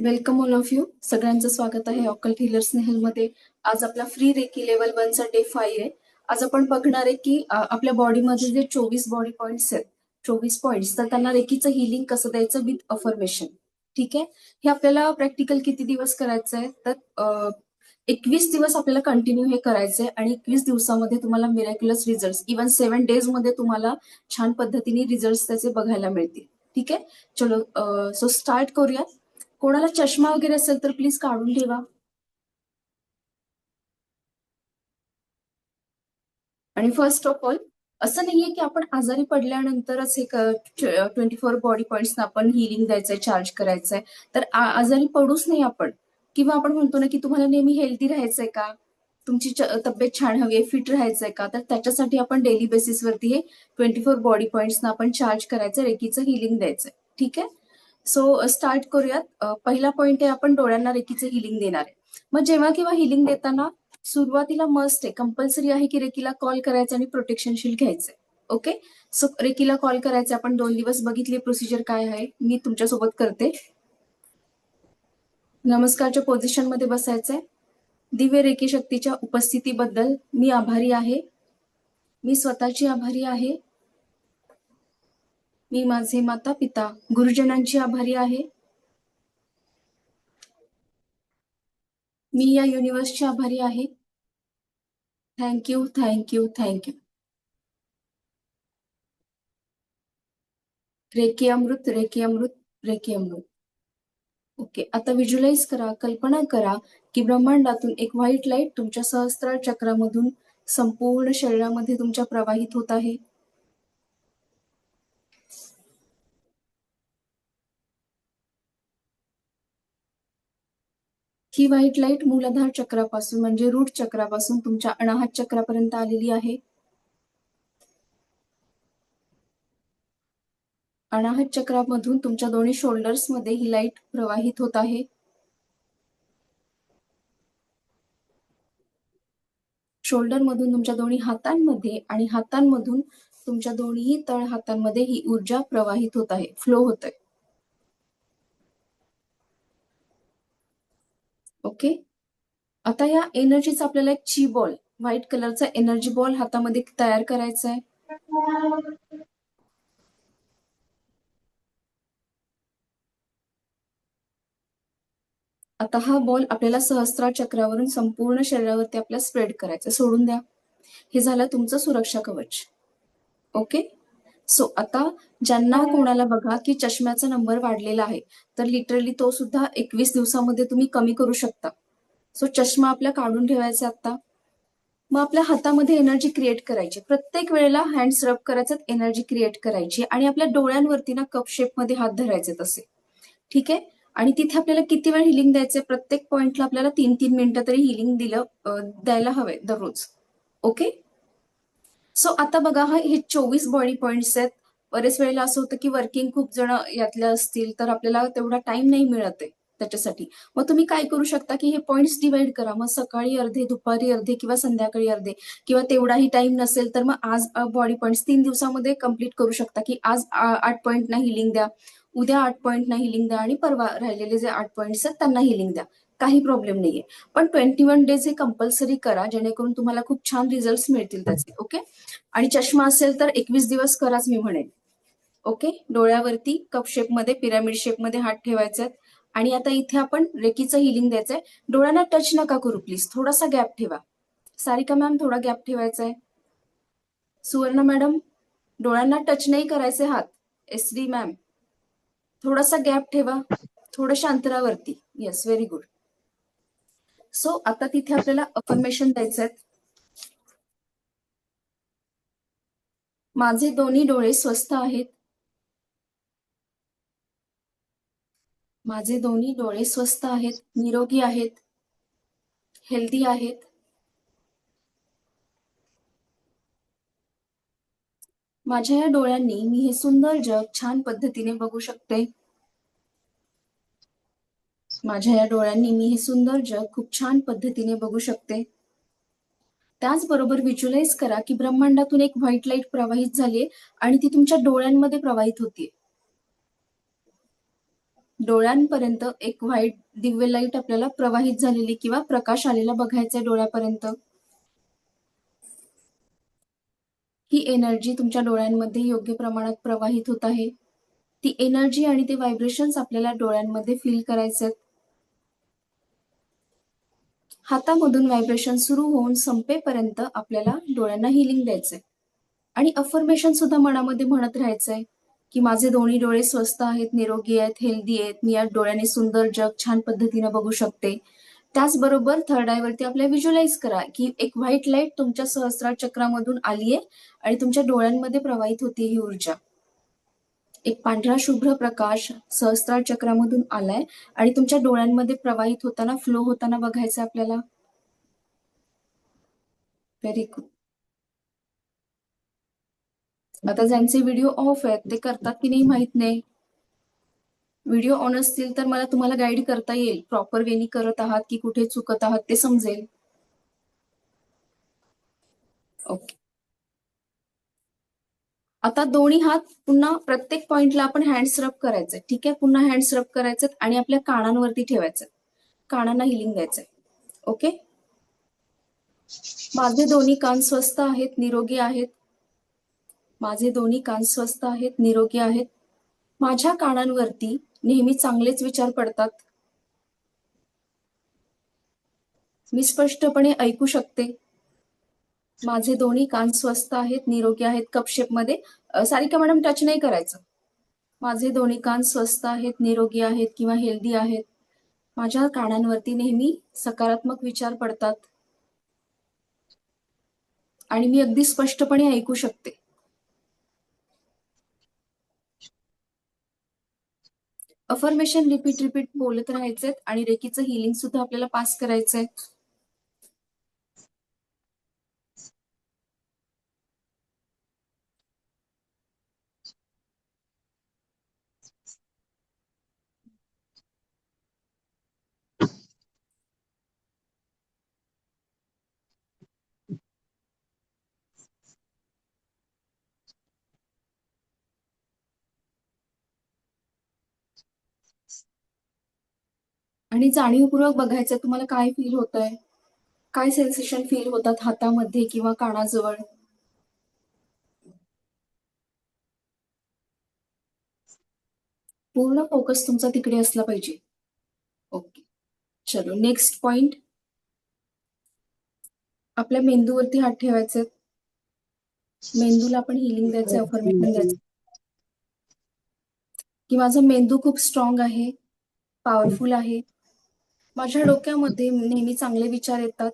Welcome all of you. सगळ्यांचं स्वागत आहे ऑकल्ट हीलर स्नेहलमध्ये. आज आपला फ्री रेकी लेवल 1 चा डे 5 आहे. आज आपण बघणार आहे की आपल्या बॉडीमध्ये जे 24 बॉडी पॉइंट्स आहेत, 24 पॉइंट्स, तर त्यांना रेकीचं हिलिंग कसं द्यायचं विथ अफर्मेशन. ठीक आहे. हे आपल्याला प्रॅक्टिकल किती दिवस करायचं आहे, तर 21 दिवस आपल्याला कंटिन्यू हे करायचंय आणि 21 दिवसामध्ये तुम्हाला मिरॅक्युलस रिझल्ट, इव्हन 7 डेज मध्ये तुम्हाला छान पद्धतीने रिझल्ट त्याचे बघायला मिळतील. ठीक आहे. चलो, सो स्टार्ट करूया. कोणाला चष्मा वगैरे असेल तर प्लीज काढून ठेवा. आणि फर्स्ट ऑफ ऑल, असं नाहीये की आपण आजारी पडल्यानंतरच हे 24 बॉडी पॉइंट्स आपण हिलिंग द्यायचंय, चार्ज करायचंय. तर आजारी पडूच नाही आपण. किंवा आपण म्हणतो ना की तुम्हाला नेहमी हेल्दी राहायचंय का, तुमची तब्येत छान हवी आहे, फिट राहायचंय का, तर त्याच्यासाठी आपण डेली बेसिसवरती हे 24 बॉडी पॉइंट्स आपण चार्ज करायचं, रेकीचं हिलिंग द्यायचंय. ठीक आहे. सो स्टार्ट करूयात. पहिला पॉइंट आहे, आपण डोळ्यांना रेकीचं हिलिंग देणार आहे. मग जेव्हा किंवा हिलिंग देताना सुरुवातीला मस्ट आहे, कंपल्सरी आहे की रेकीला कॉल करायचा आणि प्रोटेक्शन शील्ड घ्यायचंय. ओके. सो रेकीला कॉल करायचं. आपण 2 दिवस बघितली प्रोसिजर काय आहे, मी तुमच्यासोबत करते. नमस्कारच्या पोझिशन मध्ये बसायचंय. दिव्य रेकी शक्तीच्या उपस्थितीबद्दल मी आभारी आहे. मी स्वतःची आभारी आहे. मी माझे माता पिता गुरुजनांची आभारी आहे. मी या युनिव्हर्सची आभारी आहे. Thank you, thank you, thank you. रेकी अमृत, रेकी अमृत, रेकी अमृत. ओके. आता व्हिज्युअलाइज करा, कल्पना करा की ब्रह्मांडातून एक व्हाईट लाईट तुमच्या सहस्त्रार चक्रामधून संपूर्ण शरीरामध्ये तुमच्या प्रवाहित होत आहे. ही व्हाईट लाईट मूलाधार चक्रापासून म्हणजे रूट चक्रापासून तुमच्या अनाहत चक्रापर्यंत आलेली आहे. अनाहत चक्रामधून तुमच्या दोन्ही शोल्डर्स मध्ये ही लाईट प्रवाहित होत आहे. शोल्डर मधून तुमच्या दोन्ही हातांमध्ये आणि हातांमधून तुमच्या दोन्ही तळ हातांमध्ये ही ऊर्जा प्रवाहित होत आहे, फ्लो होत आहे. ओके. आता या एनर्जीचा आपल्याला एक ची बॉल, व्हाईट कलरचा एनर्जी बॉल हातामध्ये तयार करायचा आहे. आता हा बॉल आपल्याला सहस्त्रार चक्रावरून संपूर्ण शरीरावरती आपल्या स्प्रेड करायचा. सोडून द्या. हे झालं तुमचं सुरक्षा कवच. ओके. सो आता ज्यांना कोणाला बघा की चष्म्याचा नंबर वाढलेला आहे, तर लिटरली तो सुद्धा 21 दिवसामध्ये तुम्ही कमी करू शकता. सो चष्मा आपल्या काढून ठेवायचा आता. मग आपल्या हातामध्ये एनर्जी क्रिएट करायची. प्रत्येक वेळेला हँड्स रब करायचं, एनर्जी क्रिएट करायची आणि आपल्या डोळ्यांवरती ना कप शेप मध्ये हात धरायचे तसे. ठीक आहे. आणि तिथे आपल्याला किती वेळ हिलिंग द्यायचे, प्रत्येक पॉइंटला आपल्याला 3-3 मिनिटं तरी हिलिंग द्यायला हवे दररोज. ओके. सो आता बघा, हे 24 बॉडी पॉइंट्स आहेत. बरेच वेळेला असं होतं की वर्किंग खूप जण यातल्या असतील, तर आपल्याला तेवढा टाइम नाही मिळत आहे त्याच्यासाठी. मग तुम्ही काय करू शकता की हे पॉइंट्स डिवाइड करा. मग सकाळी अर्धे, दुपारी अर्धे किंवा संध्याकाळी अर्धे, किंवा तेवढाही टाइम नसेल तर मग आज बॉडी पॉइंट्स 3 दिवसामध्ये कम्प्लीट करू शकता की आज 8 पॉइंटना हिलिंग द्या, उद्या 8 पॉइंटना हिलिंग द्या आणि परवा राहिलेले जे 8 पॉइंट्स आहेत त्यांना हिलिंग द्या. काही प्रॉब्लेम नाहीये. पण 21 डेज हे कंपल्सरी करा, जेणेकरून तुम्हाला खूप छान रिझल्ट मिळतील त्याचे. ओके. आणि चष्मा असेल तर 21 दिवस कराच मी म्हणेन. ओके. डोळ्यावरती कप शेपमध्ये, पिरामिड शेपमध्ये हात ठेवायचे. आणि आता इथे आपण रेकीचं हिलिंग द्यायचंय. डोळ्यांना टच नका करू प्लीज, थोडासा गॅप ठेवा. सारिका मॅम, थोडा गॅप ठेवायचा आहे. सुवर्ण मॅडम, डोळ्यांना टच नाही करायचे हात. SD मॅम, थोडासा गॅप ठेवा, थोड्याशा अंतरावरती. Yes, very good. सो आता तिथे आपल्याला अफर्मेशन द्यायचं आहे. माझे दोन्ही डोळे स्वस्थ आहेत. माझे दोन्ही डोळे स्वस्थ आहेत, निरोगी आहेत, हेल्दी आहेत. माझ्या या डोळ्यांनी मी हे सुंदर जग छान पद्धतीने बघू शकते. माझ्या या डोळ्यांनी मी हे सुंदर जग खूप छान पद्धतीने बघू शकते. त्याचबरोबर व्हिज्युअलाइज करा की ब्रह्मांडातून एक व्हाईट लाईट प्रवाहित झालीये आणि ती तुमच्या डोळ्यांमध्ये प्रवाहित होतीये. डोळ्यांपर्यंत एक व्हाईट दिव्य लाईट आपल्याला प्रवाहित झालेली किंवा प्रकाश आलेला बघायचा डोळ्यापर्यंत. ही एनर्जी तुमच्या डोळ्यांमध्ये योग्य प्रमाणात प्रवाहित होत आहे. ती एनर्जी आणि ते व्हायब्रेशन्स आपल्याला डोळ्यांमध्ये फील करायचे. हातामधून व्हायब्रेशन सुरू होऊन संपेपर्यंत आपल्याला डोळ्यांना हिलिंग द्यायचंय. आणि अफर्मेशन सुद्धा मनामध्ये म्हणत राहायचंय की माझे दोन्ही डोळे स्वस्थ आहेत, निरोगी आहेत, हेल्दी आहेत, मी या डोळ्याने सुंदर जग छान पद्धतीने बघू शकते. त्याचबरोबर थर्ड आय वरती आपल्या व्हिज्युअलाइज करा की एक व्हाईट लाईट तुमच्या सहस्रार चक्रामधून आलीये आणि तुमच्या डोळ्यांमध्ये प्रवाहित होती ही ऊर्जा. एक पांढरा शुभ्र प्रकाश सहस्रार चक्रामधून आलाय आणि तुमच्या डोळ्यांमध्ये प्रवाहित होताना, फ्लो होताना बघायचं आपल्याला. Very good. आता ज्यांचे व्हिडिओ ऑफ आहेत ते करतात की नाही माहित नाही. व्हिडिओ ऑन असतील तर मला तुम्हाला गाईड करता येईल, प्रॉपर वेनी करत आहात की कुठे चुकत आहात ते समजेल. ओके. आता दोन्ही हात पुन्हा प्रत्येक पॉइंटला आपण हँड्स रब करायचे. ठीक आहे, पुन्हा हँड्स रब करायचे आणि आपल्या कानांवरती ठेवायचे. कानांना हिलिंग द्यायचंय. ओके. माझे दोन्ही कान स्वस्थ आहेत, निरोगी आहेत. माझे दोन्ही कान स्वस्थ आहेत, निरोगी आहेत. माझ्या कानांवरती नेहमी चांगलेच विचार पडतात. मी स्पष्टपणे ऐकू शकते. माझे दोन्ही कान स्वस्थ आहेत, निरोगी आहेत. कपशेपमध्ये सारिका मॅडम टच नाही करायचं. माझे दोन्ही कान स्वस्थ आहेत, निरोगी आहेत किंवा हेल्दी आहेत. माझ्या कानांवरती नेहमी सकारात्मक विचार पडतात आणि मी अगदी स्पष्टपणे ऐकू शकते. अफर्मेशन रिपीट बोलत राहायचे आणि रेकीचं हिलिंग सुद्धा आपल्याला पास करायचंय. आणि जाणीवपूर्वक बघायचं तुम्हाला काय फील होतंय, काय सेन्सेशन फील होतात हातामध्ये किंवा कानाजवळ. पूर्ण फोकस तुमचा तिकडे असला पाहिजे. ओके, चलो नेक्स्ट पॉइंट. आपल्या मेंदूवरती हात ठेवायचे. मेंदूला आपण हिलिंग द्यायचं, अफर्मेशन द्यायचं की माझा मेंदू खूप स्ट्रॉंग आहे, पॉवरफुल आहे. माझ्या डोक्यामध्ये नेहमी चांगले विचार येतात.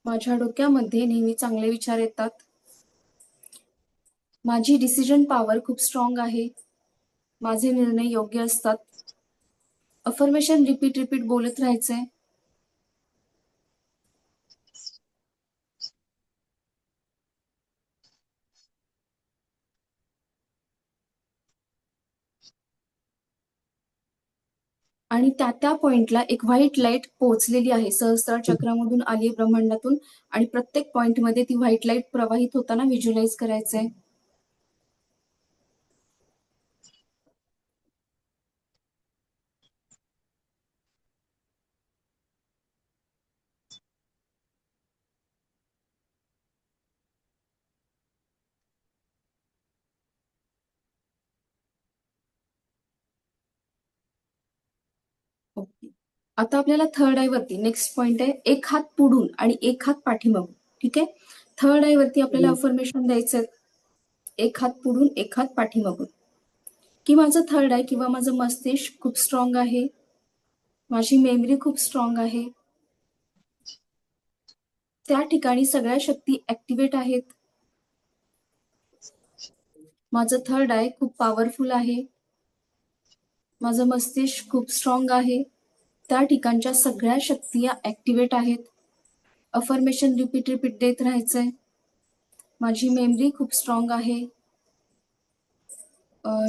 माझ्या डोक्यामध्ये नेहमी चांगले विचार येतात. माझी डिसिजन पॉवर खूप स्ट्रॉंग आहे. माझे निर्णय योग्य असतात. अफर्मेशन रिपीट बोलत राहायचंय. आणि त्या पॉइंटला एक व्हाईट लाईट पोहोचलेली आहे, सहस्रार चक्रामधून आली आहे, ब्रह्मांडातून. आणि प्रत्येक पॉइंटमध्ये ती व्हाईट लाईट प्रवाहित होताना व्हिज्युअलाइज करायचंय. ओके. आता आपल्याला थर्ड आय वरती नेक्स्ट पॉइंट आहे, एक हात पुढून आणि एक हात पाठीमागून. ठीक आहे, थर्ड आय वरती आपल्याला अफर्मेशन द्यायचं. एक हात पुढून एक हात पाठीमागून. की माझं थर्ड आय किंवा माझं मस्तिष्क खूप स्ट्रॉंग आहे. माझी मेमरी खूप स्ट्रॉंग आहे. त्या ठिकाणी सगळ्या शक्ती ऍक्टिव्हेट आहेत. माझं थर्ड आय खूप पॉवरफुल आहे. माझं मस्तिष्क खूप स्ट्रॉंग आहे. त्या ठिकाणच्या सगळ्या शक्ती या ऍक्टिव्हेट आहेत. अफर्मेशन रिपीट देत राहायचंय. माझी मेमरी खूप स्ट्रॉंग आहे.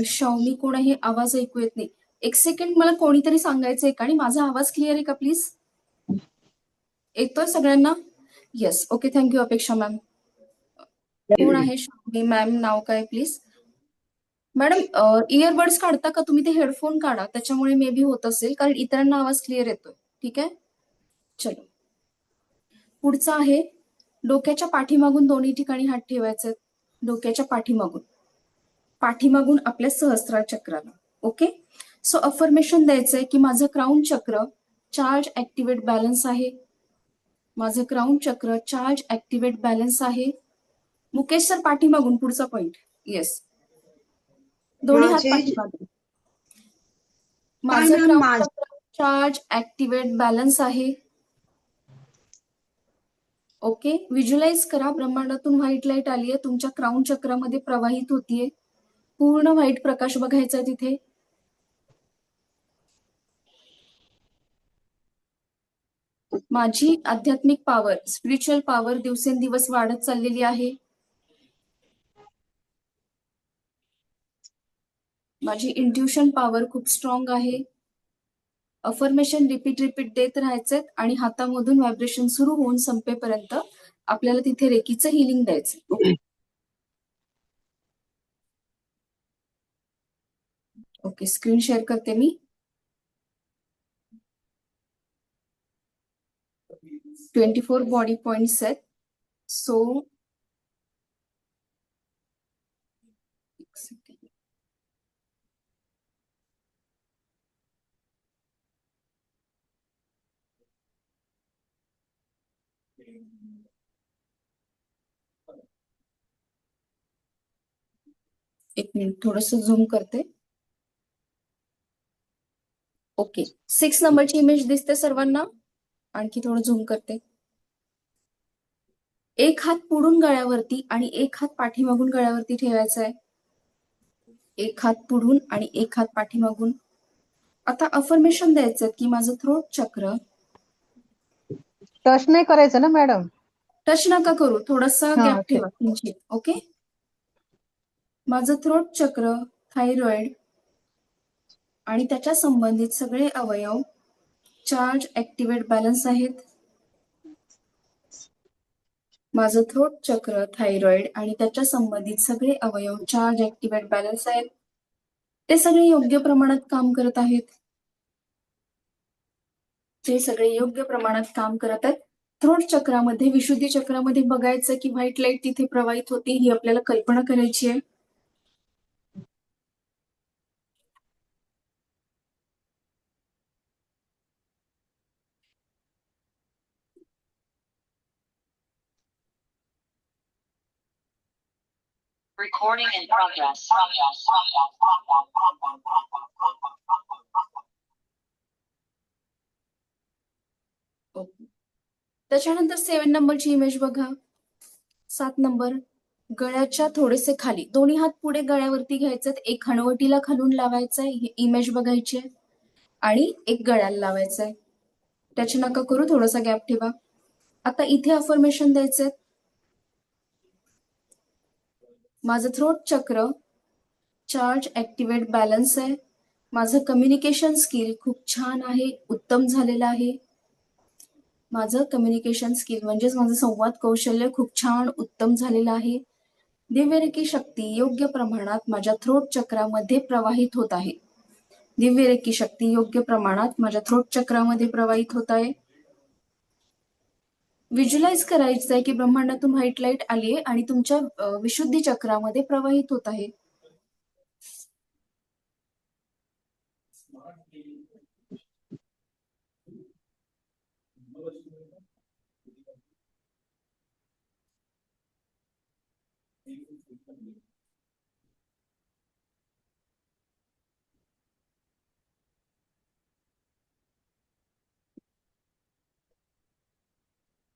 शावमी कोण आहे, आवाज ऐकू येत नाही. एक सेकंड, मला कोणीतरी सांगायचंय का आणि माझा आवाज क्लिअर आहे का प्लीज? येतोय सगळ्यांना? येस. ओके, थँक्यू अपेक्षा मॅम. कोण आहे शावमी मॅम, नाव काय प्लीज? मॅडम इयरबड्स काढता का तुम्ही? ते हेडफोन काढा, त्याच्यामुळे मे बी होत असेल, कारण इतरांना आवाज क्लिअर येतोय. ठीक आहे, चलो. पुढचा आहे डोक्याच्या पाठीमागून दोन्ही ठिकाणी हात ठेवायचे. डोक्याच्या पाठीमागून पाठीमागून आपल्या सहस्रार चक्राला. ओके, सो अफर्मेशन द्यायचंय की माझं क्राऊन चक्र चार्ज ऍक्टिव्हेट बॅलन्स आहे. माझं क्राऊन चक्र चार्ज ऍक्टिव्हेट बॅलन्स आहे. मुकेश सर पाठीमागून पुढचा पॉइंट. येस, दोन्ही हात पाठीमागून. माझं क्राऊन चक्र चार्ज ऍक्टिव्हेट बॅलन्स आहे. ओके, व्हिज्युअलाइज करा, ब्रह्मांडातून व्हाईट लाईट आली आहे, तुमच्या क्राऊन चक्रामध्ये प्रवाहित होतीये. पूर्ण व्हाईट प्रकाश बघायचा तिथे. माझी आध्यात्मिक पॉवर, स्पिरिच्युअल पॉवर दिवसेंदिवस वाढत चाललेली आहे. माझी इंट्युशन पॉवर खूप स्ट्रॉंग आहे. अफर्मेशन रिपीट देत राहायचे आणि हातामधून व्हायब्रेशन सुरू होऊन संपेपर्यंत आपल्याला तिथे रेकीचं हिलिंग द्यायचं. ओके, स्क्रीन शेअर करते मी. 24 बॉडी पॉइंट्स आहेत. सो एक सेकंड. एक मिनिट, थोडस झूम करते. ओके, 6 नंबरची इमेज दिसते सर्वांना? आणखी थोडं झूम करते. एक हात पुढून गळ्यावरती आणि एक हात पाठीमागून गळ्यावरती ठेवायचा आहे. एक हात पुढून आणि एक हात पाठीमागून. आता अफर्मेशन द्यायचं की माझं थ्रोट चक्र. टच नाही करायचं ना मॅडम? टच नका करू, थोडासा गॅप ठेवा किंचित. ओके, माझं थ्रोट चक्र, थायरॉइड आणि त्याच्या संबंधित सगळे अवयव चार्ज ऍक्टिव्हेट बॅलन्स आहेत. माझं थ्रोट चक्र, थायरॉइड आणि त्याच्या संबंधित सगळे अवयव चार्ज ऍक्टिव्हेट बॅलन्स आहेत. ते सगळे योग्य प्रमाणात काम करत आहेत. ते सगळे योग्य प्रमाणात काम करत आहेत. थ्रोट चक्रामध्ये, विशुद्धी चक्रामध्ये बघायचं की व्हाईट लाईट तिथे प्रवाहित होते, ही आपल्याला कल्पना करायची आहे. Recording in progress. त्याच्यानंतर 7 नंबरची इमेज बघा. 7 नंबर, गळ्याच्या थोडेसे खाली दोन्ही हात पुढे गळ्यावरती घ्यायचे, एक हणवटीला खालून लावायचंय, ही इमेज बघायची आहे, आणि एक गळ्याला लावायचंय. त्याची नका करू, थोडासा गॅप ठेवा. आता इथे अफर्मेशन द्यायचंय. माझं थ्रोट चक्र चार्ज ऍक्टिव्हेट बॅलन्स आहे. माझं कम्युनिकेशन स्किल खूप छान आहे, उत्तम झालेलं आहे. माझं कम्युनिकेशन स्किल म्हणजेच माझं संवाद कौशल्य खूप छान उत्तम झालेलं आहे. दिव्यरेखी शक्ती योग्य प्रमाणात माझ्या थ्रोट चक्रामध्ये प्रवाहित होत आहे. दिव्यरेखी शक्ती योग्य प्रमाणात माझ्या थ्रोट चक्रामध्ये प्रवाहित होत आहे. व्हिज्युअलाइज करायचं आहे की ब्रह्मांडातून व्हाईट लाईट आली आहे आणि तुमच्या विशुद्धी चक्रामध्ये प्रवाहित होत आहे.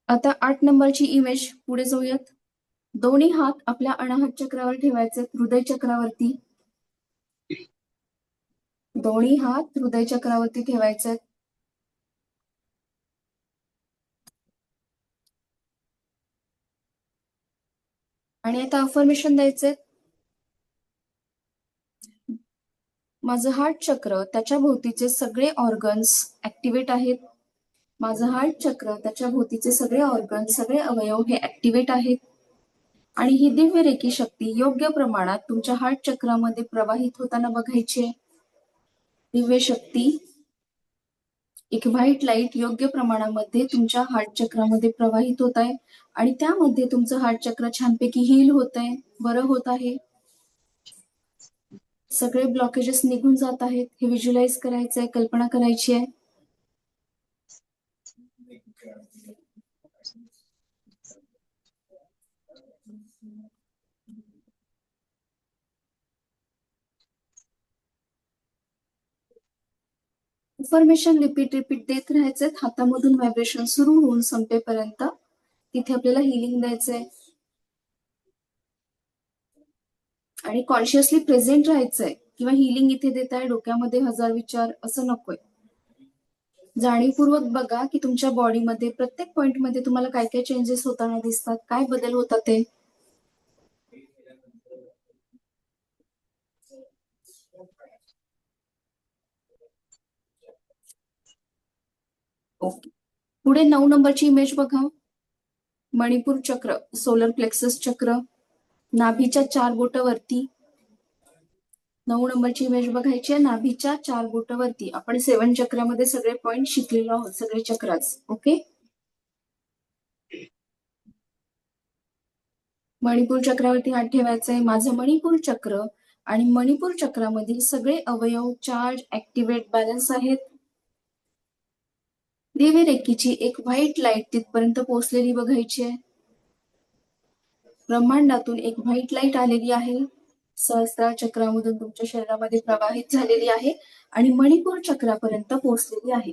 आता 8 नंबरची इमेज पुढे जाऊयात. दोन्ही हात आपल्या अनाहत चक्रावर ठेवायचे, हृदय चक्रावरती. दोन्ही हात हृदय चक्रावरती ठेवायचे. आणि आता अफर्मेशन द्यायचे. माझं हार्ट चक्र, त्याच्या भोवतीचे सगळे ऑर्गन्स ऍक्टिव्हेट आहेत. माझं हार्ट चक्र, त्याच्या भोवतीचे सगळे ऑर्गन्स, सगळे अवयव हे ऍक्टिव्हेट आहेत. आणि ही दिव्य रेखी शक्ती योग्य प्रमाणात तुमच्या हार्ट चक्रामध्ये प्रवाहित होताना बघायची आहे. दिव्य शक्ती, एक व्हाईट लाईट योग्य प्रमाणामध्ये तुमच्या हार्ट चक्रामध्ये प्रवाहित होत आहे आणि त्यामध्ये तुमचं हार्ट चक्र छानपैकी हील होत आहे, बरं होत आहे. सगळे ब्लॉकेजेस निघून जात आहेत. हे व्हिज्युअलाइज करायचंय, कल्पना करायची आहे. इन्फॉर्मेशन रिपीट देत राहायचंय. हातामधून व्हायब्रेशन सुरू होऊन संपेपर्यंत तिथे आपल्याला हिलिंग द्यायचंय आणि कॉन्शियसली प्रेझेंट राहायचंय. किंवा हिलिंग इथे देत आहे, डोक्यामध्ये हजार विचार असं नकोय. जाणीवपूर्वक बघा की तुमच्या बॉडीमध्ये प्रत्येक पॉइंटमध्ये तुम्हाला काय काय चेंजेस होताना दिसतात, काय बदल होतात ते. ओके, पुढे 9 नंबरची इमेज बघा. मणिपूर चक्र, सोलर प्लेक्सस चक्र, नाभीच्या 4 बोटावरती. 9 नंबरची इमेज बघायची आहे. नाभीच्या 4 बोटावरती आपण 7 चक्रामध्ये सगळे पॉइंट शिकलेलो आहोत, सगळे चक्राच. ओके, मणिपूर चक्रावरती हात ठेवायचा आहे. माझं मणिपूर चक्र आणि मणिपूर चक्रामधील सगळे अवयव चार्ज, ऍक्टिव्हेट, बॅलन्स आहेत. दिव्य रेखीची एक व्हाईट लाईट तिथपर्यंत पोहोचलेली बघायची आहे. ब्रह्मांडातून एक व्हाईट लाईट आलेली आहे, सहस्त्रार चक्रामधून तुमच्या शरीरामध्ये प्रवाहित झालेली आहे आणि मणिपूर चक्रापर्यंत पोहोचलेली आहे.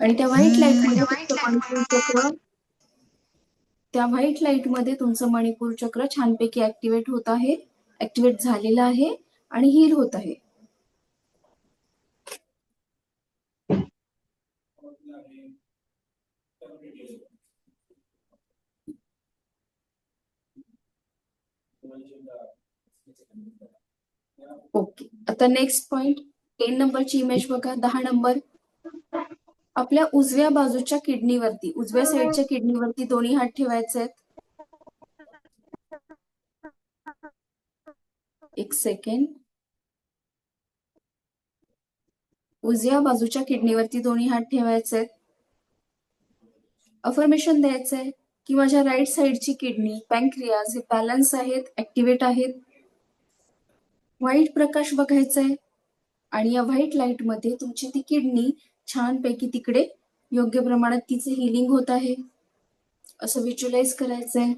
आणि त्या व्हाईट लाईटमध्ये तुमचं मणिपूर चक्र, त्या व्हाईट लाईटमध्ये तुमचं मणिपूर चक्र छानपैकी ऍक्टिव्हेट होत आहे, ऍक्टिव्हेट झालेलं आहे आणि हील होत आहे. ओके, आता नेक्स्ट पॉइंट 10 नंबरची इमेज बघा. 10 नंबर, आपल्या उजव्या बाजूच्या किडनीवरती, उजव्या साईडच्या किडनीवरती दोन्ही हात ठेवायचे आहेत. एक सेकंड. उजव्या बाजूच्या किडनीवरती दोन्ही हात ठेवायचे आहेत. अफर्मेशन द्यायचंय की माझ्या राईट साईडची किडनी, पॅनक्रियाज हे बॅलन्स आहेत, ऍक्टिव्हेट आहेत. व्हाईट प्रकाश बघायचाय आणि या व्हाईट लाईट मध्ये तुमची ती किडनी छानपैकी तिकडे योग्य प्रमाणात तिचे हिलिंग होत आहे असं व्हिज्युअलाइज करायचंय.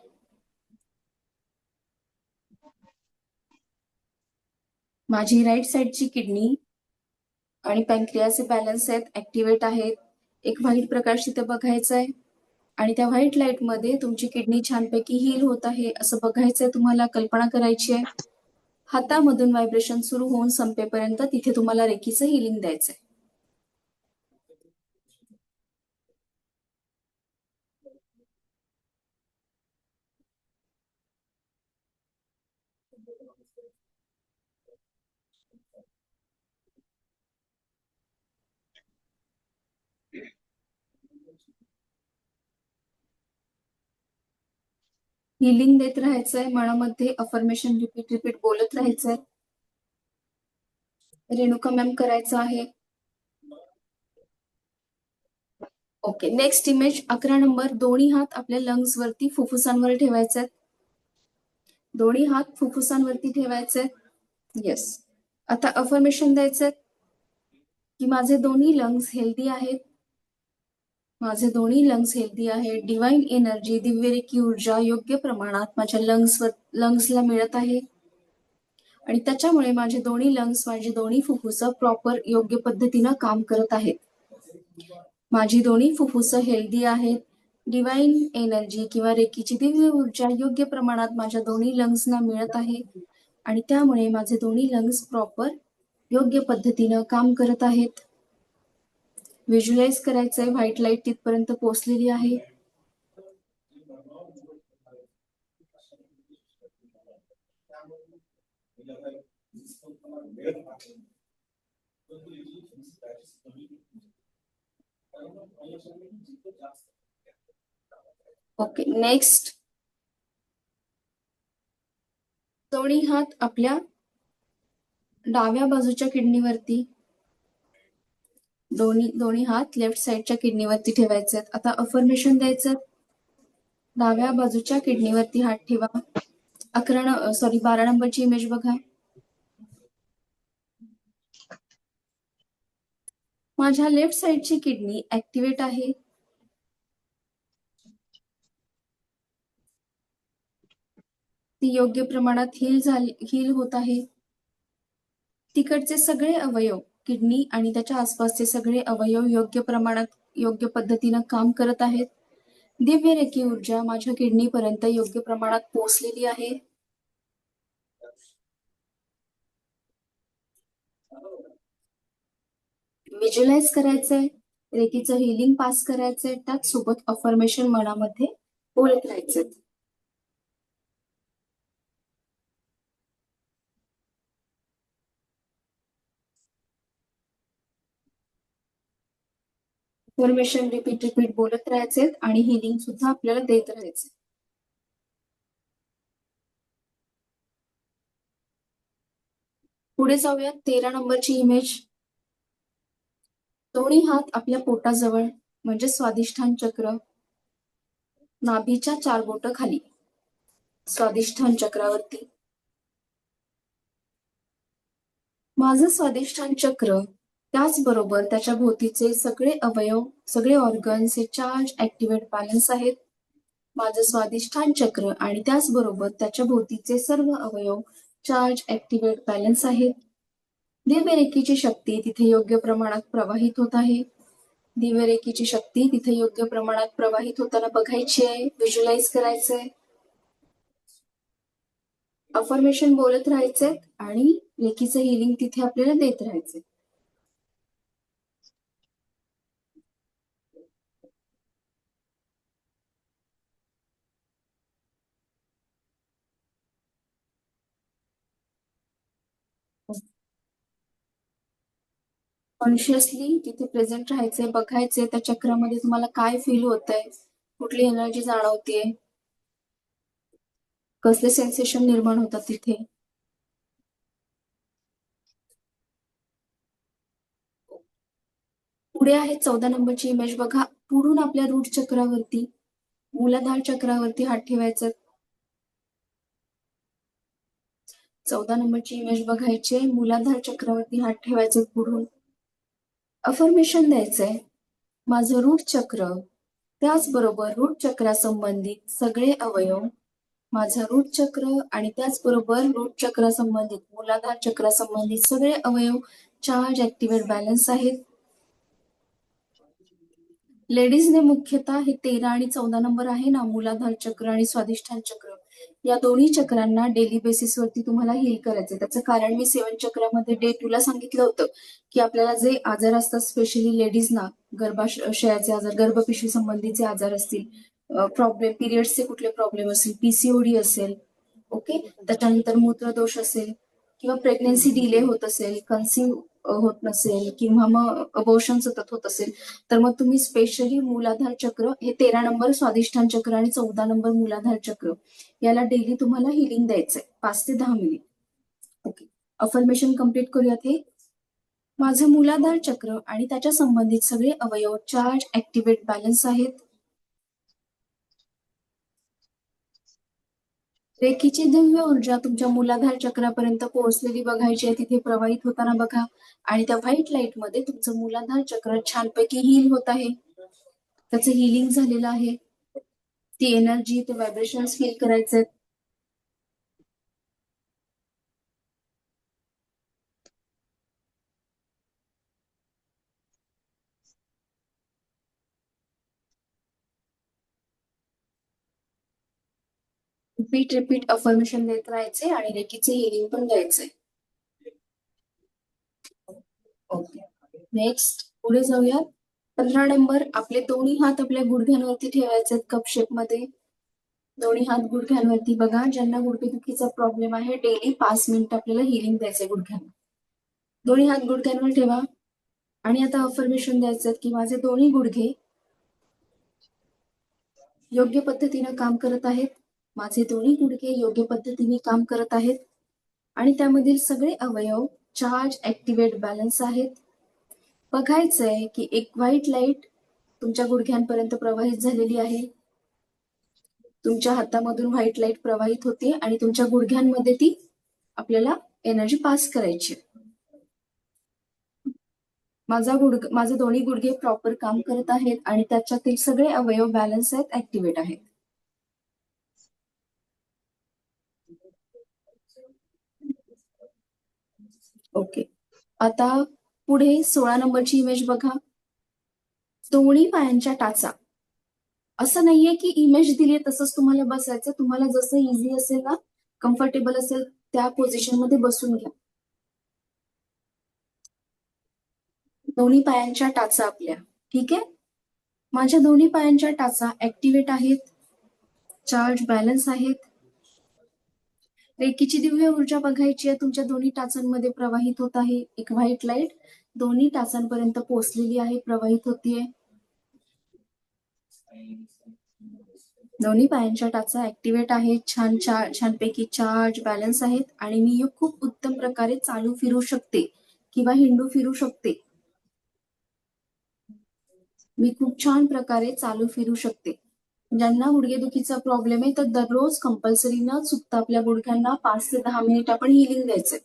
माझी राईट साईडची किडनी आणि पॅनक्रियाचे बॅलन्स आहेत, ऍक्टिव्हेट आहेत. एक व्हाईट प्रकाश तिथे बघायचा आहे आणि त्या व्हाईट लाईट मध्ये तुमची किडनी छानपैकी हील होत आहे असं बघायचंय. तुम्हाला कल्पना करायची आहे. हातामधून व्हायब्रेशन सुरू होऊन संपेपर्यंत तिथे तुम्हाला रेखीचं हिलिंग द्यायचंय. हिलिंग देत राहायचंय, मनामध्ये अफर्मेशन रिपीट बोलत राहायचंय. रेणुका मॅम करायचं आहे. Okay, next image 11 number. दोन्ही हात आपल्या लंग्स वरती, फुफ्फुसांवर ठेवायचे. दोन्ही हात फुफ्फुसांवरती ठेवायचे. येस, आता अफर्मेशन द्यायचंय की माझे दोन्ही लंग्स हेल्दी आहेत. माझे दोन्ही लंग्स हेल्दी आहेत. डिवाइन एनर्जी, दिव्यरेखी ऊर्जा योग्य प्रमाणात माझ्या लंग्सला मिळत आहे आणि त्याच्यामुळे माझे दोन्ही लंग्स, माझे दोन्ही फुफ्फुस प्रॉपर योग्य पद्धतीनं काम करत आहेत. माझी दोन्ही फुफ्फुस हेल्दी आहेत. डिवाइन एनर्जी किंवा रेखीची दिव्य ऊर्जा योग्य प्रमाणात माझ्या दोन्ही लंग्सना मिळत आहे आणि त्यामुळे माझे दोन्ही लंग्स प्रॉपर योग्य पद्धतीनं काम करत आहेत. व्हिज्युअलाइज करायचंय. व्हाईट लाईट तिथपर्यंत पोहोचलेली आहे. Okay, next. दोन्ही हात आपल्या डाव्या बाजूच्या किडनीवरती, दोन्ही हात लेफ्ट साइडच्या किडनीवरती ठेवायचे आहेत. आता अफर्मेशन द्यायचं. डाव्या बाजूच्या किडनीवरती हात ठेवा. 12 नंबरची इमेज बघा. माझ्या लेफ्ट साइडची किडनी ऍक्टिव्हेट आहे. ती योग्य प्रमाणात हील होत आहे. तिकडचे सगळे अवयव, किडनी आणि त्याच्या आसपासचे सगळे अवयव योग्य प्रमाणात, योग्य पद्धतीनं काम करत आहेत. दिव्य रेखी ऊर्जा माझ्या किडनीपर्यंत योग्य प्रमाणात पोहोचलेली आहे. व्हिज्युअलाइज करायचंय, रेकीचं हिलिंग पास करायचंय, त्याच सोबत अफर्मेशन मनामध्ये बोलत राहायचंय. अफर्मेशन रिपीट बोलत राहायचे आणि हिलिंग सुद्धा आपल्याला देत राहायचे. पुढे जाऊयात. 13 नंबरची इमेज. दोन्ही हात आपल्या पोटाजवळ म्हणजे स्वादिष्ठान चक्र, नाभीच्या 4 बोटं खाली स्वादिष्ठान चक्रावरती. माझं स्वादिष्ठान चक्र, त्याचबरोबर त्याच्या भोवतीचे सगळे अवयव, सगळे ऑर्गन्स हे चार्ज, ऍक्टिव्हेट, बॅलन्स आहेत. माझं स्वादिष्ठान चक्र आणि त्याचबरोबर त्याच्या भोवतीचे सर्व अवयव चार्ज, ऍक्टिव्हेट, बॅलन्स आहेत. दिव्य रेखीची शक्ती तिथे योग्य प्रमाणात प्रवाहित होत आहे. दिव्य रेखीची शक्ती तिथे योग्य प्रमाणात प्रवाहित होताना बघायची आहे, व्हिज्युअलाइज करायचंय. अफर्मेशन बोलत राहायचंय आणि रेखीचं हिलिंग तिथे आपल्याला देत राहायचंय. कॉन्शियसली तिथे प्रेझेंट राहायचंय, बघायचंय त्या चक्रामध्ये तुम्हाला काय फील होतंय, कुठली एनर्जी जाणवतीये, कसले सेन्सेशन निर्माण होतात तिथे. पुढे आहे 14 नंबरची इमेज बघा. पुढून आपल्या रूट चक्रावरती, मूलाधार चक्रावरती हात ठेवायचा. 14 नंबरची इमेज बघायची, मूलाधार चक्रावरती हात ठेवायचे पुढून. अफर्मेशन द्यायचंय. माझं रूट चक्र, त्याचबरोबर रूट चक्रासंबंधित सगळे अवयव, माझं रूट चक्र आणि त्याचबरोबर रूट चक्रासंबंधित, मूलाधार चक्रासंबंधित सगळे अवयव चार्ज, ऍक्टिव्हेट, बॅलन्स आहेत. लेडीजने मुख्यतः हे 13 आणि 14 नंबर आहे ना, मूलाधार चक्र आणि स्वादिष्ठान चक्र, या दोन्ही चक्रांना डेली बेसिसवरती तुम्हाला हील करायचं. त्याचं कारण मी 7 चक्रामध्ये डे 2 ला सांगितलं होतं की आपल्याला जे आजार असतात, स्पेशली लेडीजना, गर्भाशयाचे आजार, गर्भपिशवी संबंधीचे आजार असतील, प्रॉब्लेम, पिरियड्सचे कुठले प्रॉब्लेम असतील, पीसीओडी असेल, ओके, त्याच्यानंतर मूत्रदोष असेल किंवा प्रेग्नन्सी डिले होत असेल, कन्सिव्ह होत नसेल किंवा मग अबॉर्शन सतत होत असेल, तर मग तुम्ही स्पेशली मूलाधार चक्र, हे 13 नंबर स्वादिष्ठान चक्र आणि 14 नंबर मूलाधार चक्र, याला डेली तुम्हाला हिलिंग द्यायचंय 5 ते 10 मिनिट. ओके, अफर्मेशन कम्प्लीट करूयात. हे माझं मूलाधार चक्र आणि त्याच्या संबंधित सगळे अवयव चार्ज, ऍक्टिव्हेट, बॅलन्स आहेत. रेखीची दिव्य ऊर्जा तुमच्या मूलाधार चक्रापर्यंत पोहोचलेली बघायची आहे, तिथे प्रवाहित होताना बघा. आणि त्या व्हाईट लाईट मध्ये तुमचं मूलाधार चक्र छानपैकी हील होत आहे, त्याचं हिलिंग झालेलं आहे. ती एनर्जी, ते व्हायब्रेशन्स फील करायचे. रिपीट अफर्मेशन देत राहायचे आणि रेकीचे हिलिंग पण द्यायचंय. ओके, नेक्स्ट पुढे जाऊयात. 15 नंबर. आपले दोन्ही हात आपल्या गुडघ्यांवरती ठेवायचे कप शेप मध्ये. दोन्ही हात गुडघ्यांवरती बघा. ज्यांना गुडघेदुखीचा प्रॉब्लेम आहे, डेली 5 मिनिट आपल्याला हिलिंग द्यायचंय गुडघ्यांना. दोन्ही हात गुडघ्यांवर ठेवा आणि आता अफर्मेशन द्यायचं की माझे दोन्ही गुडघे योग्य पद्धतीनं काम करत आहेत. माझे दोन्ही गुडघे योग्य पद्धतीने काम करत आहेत आणि त्यामधील सगळे अवयव चार्ज, ऍक्टिव्हेट, बॅलन्स आहेत. बघायचंय की एक व्हाईट लाईट तुमच्या गुडघ्यांपर्यंत प्रवाहित झालेली आहे. तुमच्या हातामधून व्हाईट लाईट प्रवाहित होते आणि तुमच्या गुडघ्यांमध्ये ती आपल्याला एनर्जी पास करायची. माझे दोन्ही गुडघे प्रॉपर काम करत आहेत आणि त्याच्यातील सगळे अवयव बॅलन्स आहेत, ऍक्टिव्हेट आहेत. ओके, आता पुढे 16 नंबरची इमेज बघा. दोन्ही पायांच्या टाचा. असं नाहीये की इमेज दिली तसंच तुम्हाला बसायचं. तुम्हाला जसं इझी असेल ना, कम्फर्टेबल असेल त्या पोझिशन मध्ये बसून घ्या. दोन्ही पायांच्या टाचा आपल्या, ठीक आहे. माझ्या दोन्ही पायांच्या टाचा ऍक्टिव्हेट आहेत, चार्ज, बॅलन्स आहेत. रेकीची दिव्य ऊर्जा बघायची आहे. तुमच्या दोन्ही टाचांमध्ये प्रवाहित होत आहे. एक व्हाईट लाईट दोन्ही टाचांपर्यंत पोहोचलेली आहे, प्रवाहित होतीये. दोन्ही पायांच्या टाचा ऍक्टिव्हेट आहेत, छानपैकी चार्ज, बॅलन्स आहेत आणि मी खूप उत्तम प्रकारे चालू फिरू शकते किंवा हिंडू फिरू शकते. मी खूप छान प्रकारे चालू फिरू शकते. ज्यांना गुडघेदुखीचा प्रॉब्लेम आहे तर दररोज कंपल्सरी न चुकता आपल्या गुडघ्यांना 5 ते 10 मिनिट आपण हिलिंग द्यायचंय.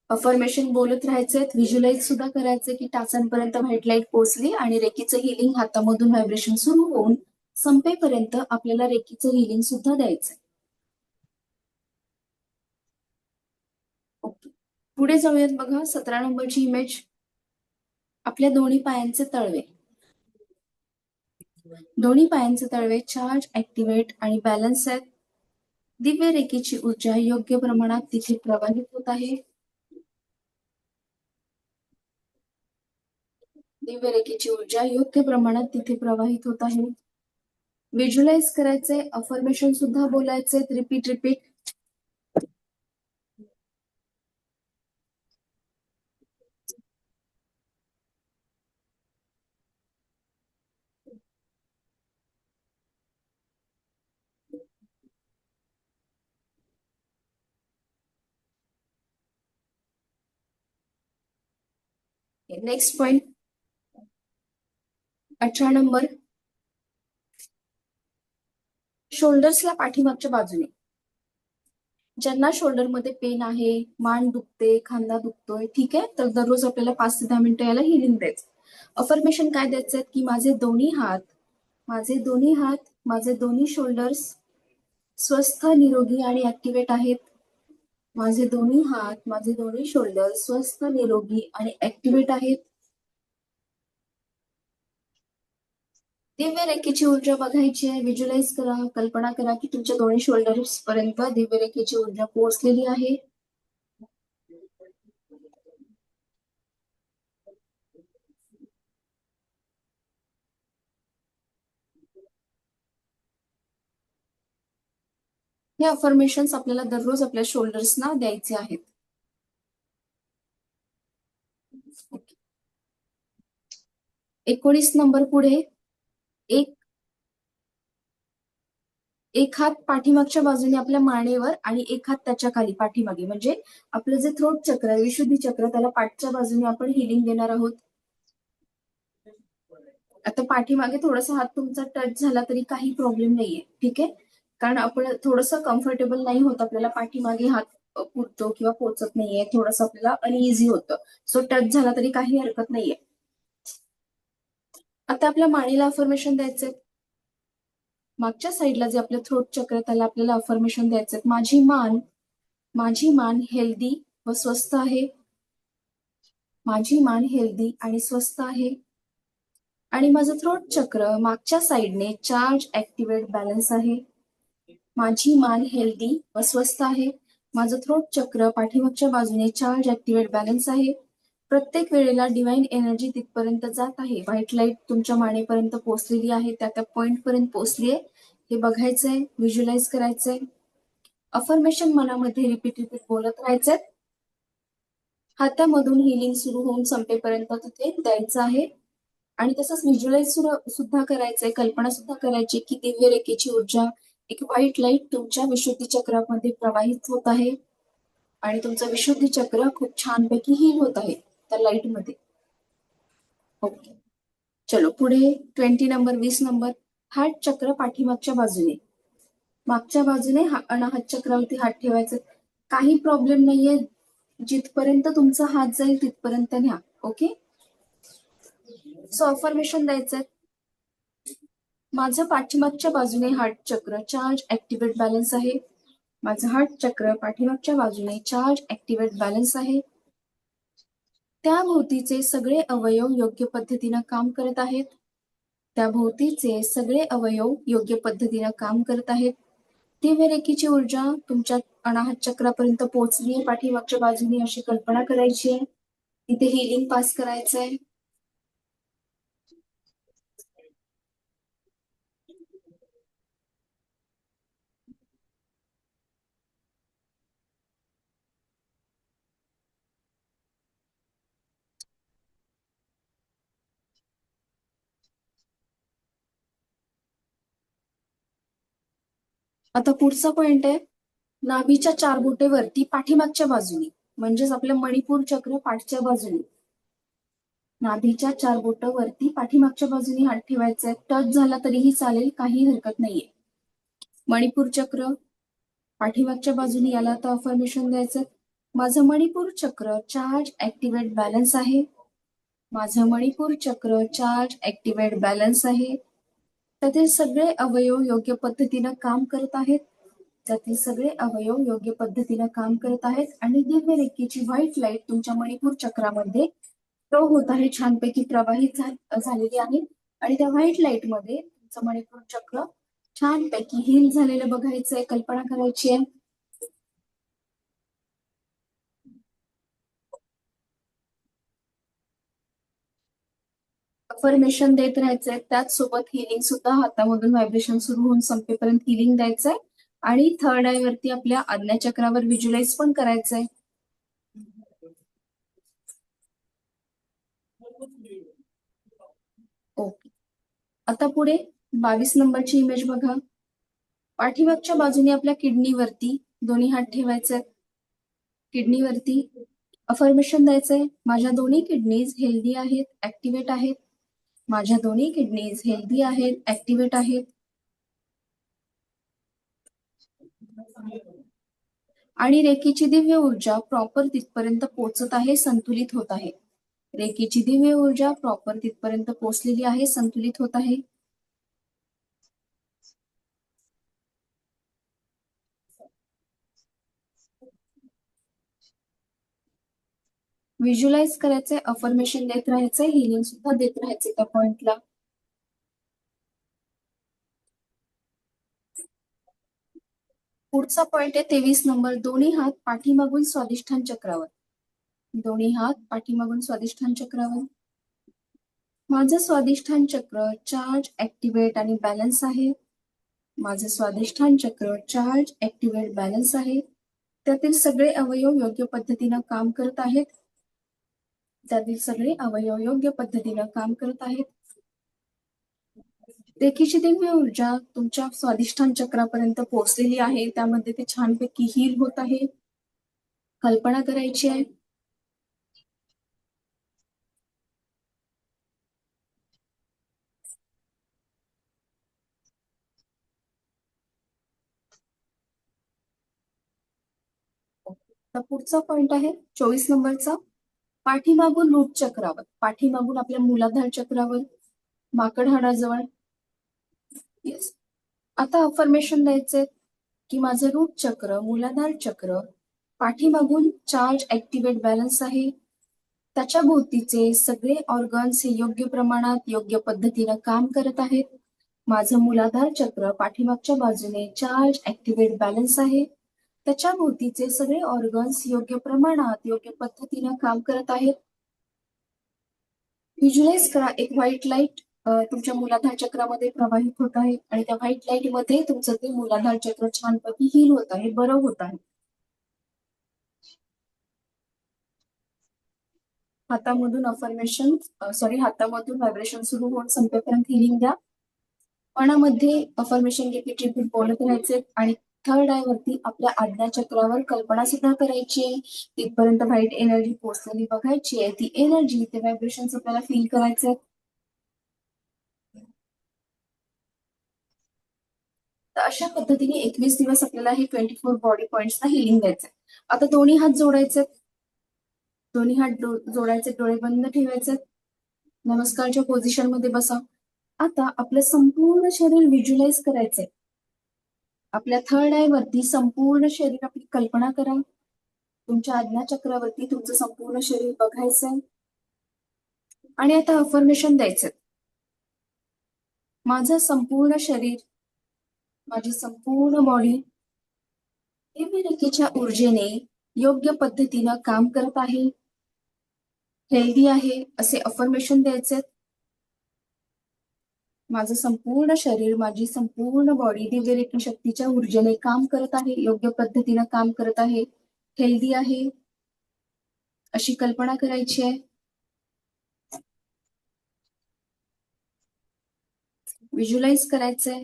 अफर्मेशन बोलत राहायचंय, व्हिज्युअलाइज सुद्धा करायचंय की टाचांपर्यंत व्हाईट लाईट पोहोचली आणि रेकीचं हिलिंग हातामधून व्हायब्रेशन सुरू होऊन संपेपर्यंत आपल्याला रेकीचं हिलिंग सुद्धा द्यायचंय. ओके, पुढे जाऊयात बघा. 17 नंबरची इमेज. आपल्या दोन्ही पायांचे तळवे. दोन्ही पायांचे तळवे चार्ज, ऍक्टिव्हेट आणि बॅलन्स आहेत. दिव्य रेकीची ऊर्जा योग्य प्रमाणात तिथे प्रवाहित होत आहे. दिव्य रेखेची ऊर्जा योग्य प्रमाणात तिथे प्रवाहित होत आहे. व्हिज्युअलाइज करायचे, अफर्मेशन सुद्धा बोलायचे, रिपीट. Next point 18 number. शोल्डर्सला पाठीमागच्या बाजूने. ज्यांना शोल्डरमध्ये पेन आहे, मान दुखते, खांदा दुखतोय, ठीक आहे, तर दररोज आपल्याला 5 ते 10 मिनिटं याला हिलिंग द्यायचं. अफर्मेशन काय द्यायचं की माझे दोन्ही हात, माझे दोन्ही शोल्डर्स स्वस्थ, निरोगी आणि ऍक्टिव्हेट आहेत. माझे दोन्ही हात, माझे दोन्ही शोल्डर स्वस्थ, निरोगी आणि ऍक्टिव्हेट आहेत. दिव्य रेखेची ऊर्जा बघायची आहे, व्हिज्युअलाइज करा, कल्पना करा की तुमच्या दोन्ही शोल्डर्स पर्यंत दिव्य रेखेची ऊर्जा पोहोचलेली आहे. हे अफर्मेशन्स आपल्याला दररोज आपल्या शोल्डर्सना द्यायचे आहेत. 19 नंबर पुढे. एक हात पाठीमागच्या बाजूने आपल्या मानेवर आणि एक हात त्याच्या खाली पाठीमागे, म्हणजे आपलं जे थ्रोट चक्र आहे, विशुद्धी चक्र, त्याला पाठच्या बाजूने आपण हिलिंग देणार आहोत. आता पाठीमागे थोडासा हात तुमचा टच झाला तरी काही प्रॉब्लेम नाहीये, ठीक आहे, कारण आपण थोडंसं कम्फर्टेबल नाही होत, आपल्याला पाठीमागे हात पुरतो किंवा पोचत नाहीये, थोडंसं आपल्याला अनइझी होतं. सो टच झाला तरी काही हरकत नाहीये. आता आपल्या मानेला अफर्मेशन द्यायचंय. मागच्या साईडला जे आपलं थ्रोट चक्र त्याला आपल्याला अफर्मेशन द्यायचंय. माझी मान हेल्दी व स्वस्थ आहे. माझी मान हेल्दी आणि स्वस्थ आहे. आणि माझं थ्रोट चक्र मागच्या साईडने चार्ज, ऍक्टिव्हेट, बॅलन्स आहे. माझी मान हेल्दी व स्वस्थ आहे. माझं थ्रोट चक्र पाठीमागच्या बाजूने चार्ज, ऍक्टिव्हेट, बॅलन्स आहे. प्रत्येक वेळेला डिवाइन एनर्जी तिथपर्यंत जात आहे. व्हाईट लाईट तुमच्या मानेपर्यंत पोहोचलेली आहे, त्या पॉइंट पर्यंत पोहोचली आहे, हे बघायचंय, व्हिज्युअलाइज करायचंय. अफर्मेशन मनामध्ये रिपीट बोलत राहायचंय. हातामधून हिलिंग सुरू होऊन संपेपर्यंत तिथे द्यायचं आहे. आणि तसंच व्हिज्युअलाइज सुद्धा करायचंय, कल्पना सुद्धा करायची की दिव्य रेखेची ऊर्जा एक व्हाईट लाईट तुमच्या विशुद्धी चक्रामध्ये प्रवाहित होत आहे आणि तुमचं विशुद्धी चक्र खूप छानपैकी हील होत आहे त्या लाईटमध्ये. ओके, चलो पुढे 20 नंबर, 20 नंबर. हार्ट चक्र पाठीमागच्या बाजूने, मागच्या बाजूने अनाहत चक्रावरती हात ठेवायचे. काही प्रॉब्लेम नाहीये, जिथपर्यंत तुमचा हात जाईल तिथपर्यंत न्या. ओके, सो अफर्मेशन द्यायचंय. माझं पाठीमागच्या बाजूने हार्ट चक्र चार्ज ऍक्टिव्हेट बॅलन्स आहे. माझं हार्ट चक्र पाठीमागच्या बाजूने चार्ज ऍक्टिव्हेट बॅलन्स आहे. त्या भोवतीचे सगळे अवयव योग्य पद्धतीनं काम करत आहेत. त्या भोवतीचे सगळे अवयव योग्य पद्धतीनं काम करत आहेत. दिव्य रेखेची ऊर्जा तुमच्या अनाहत चक्रापर्यंत पोहोचली आहे पाठीमागच्या बाजूने, अशी कल्पना करायची आहे. तिथे हिलिंग पास करायचंय. आता पुढचा पॉइंट आहे, नाभीच्या 4 बोटे वरती पाठीमागच्या बाजूने, म्हणजेच आपलं मणिपूर चक्र पाठच्या बाजूने. नाभीच्या 4 बोट वरती पाठीमागच्या बाजूने हात ठेवायचे. टच झाला तरीही चालेल, काही हरकत नाहीये. मणिपूर चक्र पाठीमागच्या बाजूने, याला आता अफर्मेशन द्यायचं. माझं मणिपूर चक्र चार्ज ऍक्टिव्हेट बॅलन्स आहे. माझं मणिपूर चक्र चार्ज ऍक्टिव्हेट बॅलन्स आहे. त्यातील सगळे अवयव योग्य पद्धतीनं काम करत आहेत. त्यातील सगळे अवयव योग्य पद्धतीनं काम करत आहेत आणि दिव्य रेखेची व्हाईट लाईट तुमच्या मणिपूर चक्रामध्ये फ्लो होत आहे, छानपैकी प्रवाहित झालेली आहे. आणि त्या व्हाईट लाईट मध्ये तुमचं मणिपूर चक्र छानपैकी हील झालेलं बघायचंय, कल्पना करायची आहे. अफर्मेशन देत राहायचंय, त्याच सोबत हिलिंग सुद्धा, हातामधून व्हायब्रेशन सुरू होऊन संपेपर्यंत हिलिंग द्यायचंय. आणि थर्ड आय वरती आपल्या आज्ञाचक्रावर व्हिज्युअलाइज पण करायचंय. ओके, आता पुढे 22 नंबरची इमेज बघा. पाठीमागच्या बाजूने आपल्या किडनीवरती दोन्ही हात ठेवायचे. किडनीवरती अफर्मेशन द्यायचंय, माझ्या दोन्ही किडनीज हेल्दी आहेत, ऍक्टिव्हेट आहेत. माझ्या दोन्ही किडनीज हेल्दी आहेत, ऍक्टिव्हेट आहेत. आणि रेखेची दिव्य ऊर्जा प्रॉपर तिथपर्यंत पोहोचत आहे, संतुलित होत आहे. रेखेची दिव्य ऊर्जा प्रॉपर तिथपर्यंत पोहोचलेली आहे, संतुलित होत आहे. व्हिज्युअलाइज करायचंय, अफर्मेशन देत राहायचंय, हिलिंग सुद्धा देत राहायचंय त्या पॉइंटला. पुढचा पॉइंट आहे 23 नंबर. दोन्ही हात पाठीमागून स्वादिष्ठान चक्रावर. दोन्ही हात पाठीमागून स्वादिष्ठान चक्रावर. माझं स्वादिष्ठान चक्र चार्ज ऍक्टिव्हेट आणि बॅलन्स आहे. माझं स्वादिष्ठान चक्र चार्ज ऍक्टिव्हेट बॅलन्स आहे. त्यातील सगळे अवयव योग्य पद्धतीनं काम करत आहेत. त्यातील सगळे अवयव योग्य पद्धतीनं काम करत आहेत. रेखेची दिव्य ऊर्जा तुमच्या स्वादिष्ठान चक्रापर्यंत पोहोचलेली आहे, त्यामध्ये ते छानपैकी हील होत आहे, कल्पना करायची आहे. तर पुढचा पॉइंट आहे 24 नंबरचा. पाठीमागून रूट चक्रावर, पाठीमागून आपल्या मूलाधार चक्रावर, माकड हाडाजवळ. येस, आता अफर्मेशन द्यायचे की माझं रूट चक्र, मूलाधार चक्र पाठीमागून चार्ज ऍक्टिव्हेट बॅलन्स आहे. त्याच्या भोवतीचे सगळे ऑर्गन्स हे योग्य प्रमाणात, योग्य पद्धतीनं काम करत आहेत. माझं मूलाधार चक्र पाठीमागच्या बाजूने चार्ज ऍक्टिव्हेट बॅलन्स आहे. त्याच्या भोवतीचे सगळे ऑर्गन्स योग्य प्रमाणात, योग्य पद्धतीनं काम करत आहेत. व्हिज्युअलाइज करा, एक व्हाईट लाईट तुमच्या मूलाधार चक्रामध्ये प्रवाहित होत आहे आणि त्या व्हाईट लाईट मध्ये तुमचं ते मूलाधार चक्र छानपैकी हील होत आहे, बरं होत आहे. हातामधून हातामधून व्हायब्रेशन सुरू होऊन संपेपर्यंत हिलिंग द्या. मनामध्ये अफर्मेशन रिपीट बोलत राहायचे आणि थर्ड आय वरती आपल्या आज्ञा चक्रावर कल्पना सुद्धा करायची आहे. तिथपर्यंत व्हाईट एनर्जी पोहोचलेली बघायची आहे. ती एनर्जी, ते व्हायब्रेशन आपल्याला फील करायचे. तर अशा पद्धतीने 21 दिवस आपल्याला हे 24 बॉडी पॉइंट्सना हिलिंग द्यायचंय. आता दोन्ही हात जोडायचे, दोन्ही हात जोडायचे, डोळे बंद ठेवायचे, नमस्कारच्या पोझिशन मध्ये बसा. आता आपलं संपूर्ण शरीर व्हिज्युअलाइज करायचंय. आपल्या थर्ड आय वरती संपूर्ण शरीर आपली कल्पना करा. तुमच्या आज्ञा चक्रावरती तुमचं संपूर्ण शरीर बघायचंय आणि आता अफर्मेशन द्यायचं. माझं संपूर्ण शरीर, माझी संपूर्ण बॉडी दिव्यरेखेच्या ऊर्जेने योग्य पद्धतीनं काम करत आहे, हेल्दी आहे, असे अफर्मेशन द्यायचे. माझं संपूर्ण शरीर, माझी संपूर्ण बॉडी दिव्यरेखी शक्तीच्या ऊर्जेने काम करत आहे, योग्य पद्धतीनं काम करत आहे, हेल्दी आहे, अशी कल्पना करायची आहे. व्हिज्युअलाइज करायचंय.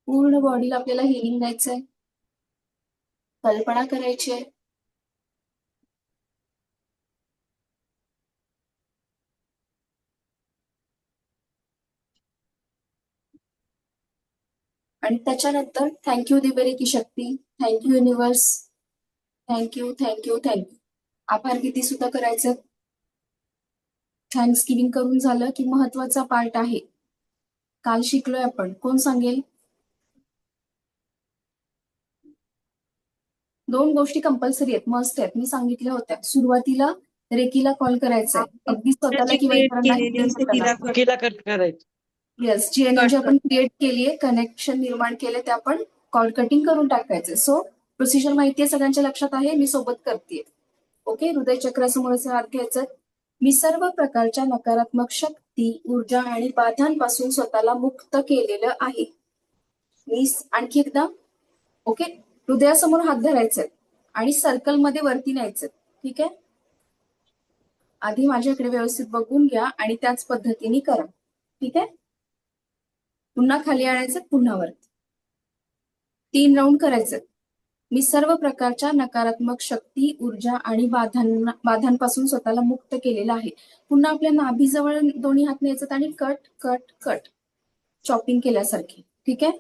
पूर्ण बॉडीला आपल्याला हिलिंग द्यायचंय, कल्पना करायची आहे. आणि त्याच्यानंतर थँक्यू दिव्यरेखी शक्ती, thank you universe, thank you thank you thank you. आभार किती सुद्धा करायचं. थँक्स गिव्हिंग करून झालं की महत्वाचा पार्ट आहे, काल शिकलोय आपण. कोण सांगेल? 2 गोष्टी कंपल्सरी आहेत, मस्ट आहेत, मी सांगितल्या होत्या. सुरुवातीला रेकीला कॉल करायचा, अगदी स्वतःला किंवा इतरांना. तिला कट करायचं. येस, जी एनर्जी आपण क्रिएट केलीये, कनेक्शन निर्माण केले, ते आपण कॉल कटिंग करून टाकायचे. सो प्रोसिजर माहितीये, सगळ्यांच्या लक्षात आहे, मी सोबत करते. ओके, हृदय चक्रासमोरचे हात घ्यायचे. मी सर्व प्रकारच्या नकारात्मक शक्ती, ऊर्जा आणि बाधांपासून स्वतःला मुक्त केलेलं आहे. मी आणखी एकदा, ओके, हृदयासमोर हात धरायचे आणि सर्कलमध्ये वरती न्यायचे. ठीक आहे, आधी माझ्याकडे व्यवस्थित बघून घ्या आणि त्याच पद्धतीने करा. ठीक आहे, पुन्हा खाली आणायचं, पुन्हा वरती 3 राऊंड करायचे. मी सर्व प्रकारच्या नकारात्मक शक्ती, ऊर्जा आणि बाधांपासून स्वतःला मुक्त केलेलं आहे. पुन्हा आपल्या नाभीजवळ दोन्ही हात न्यायचं आणि कट कट कट, चॉपिंग केल्यासारखी. ठीक आहे,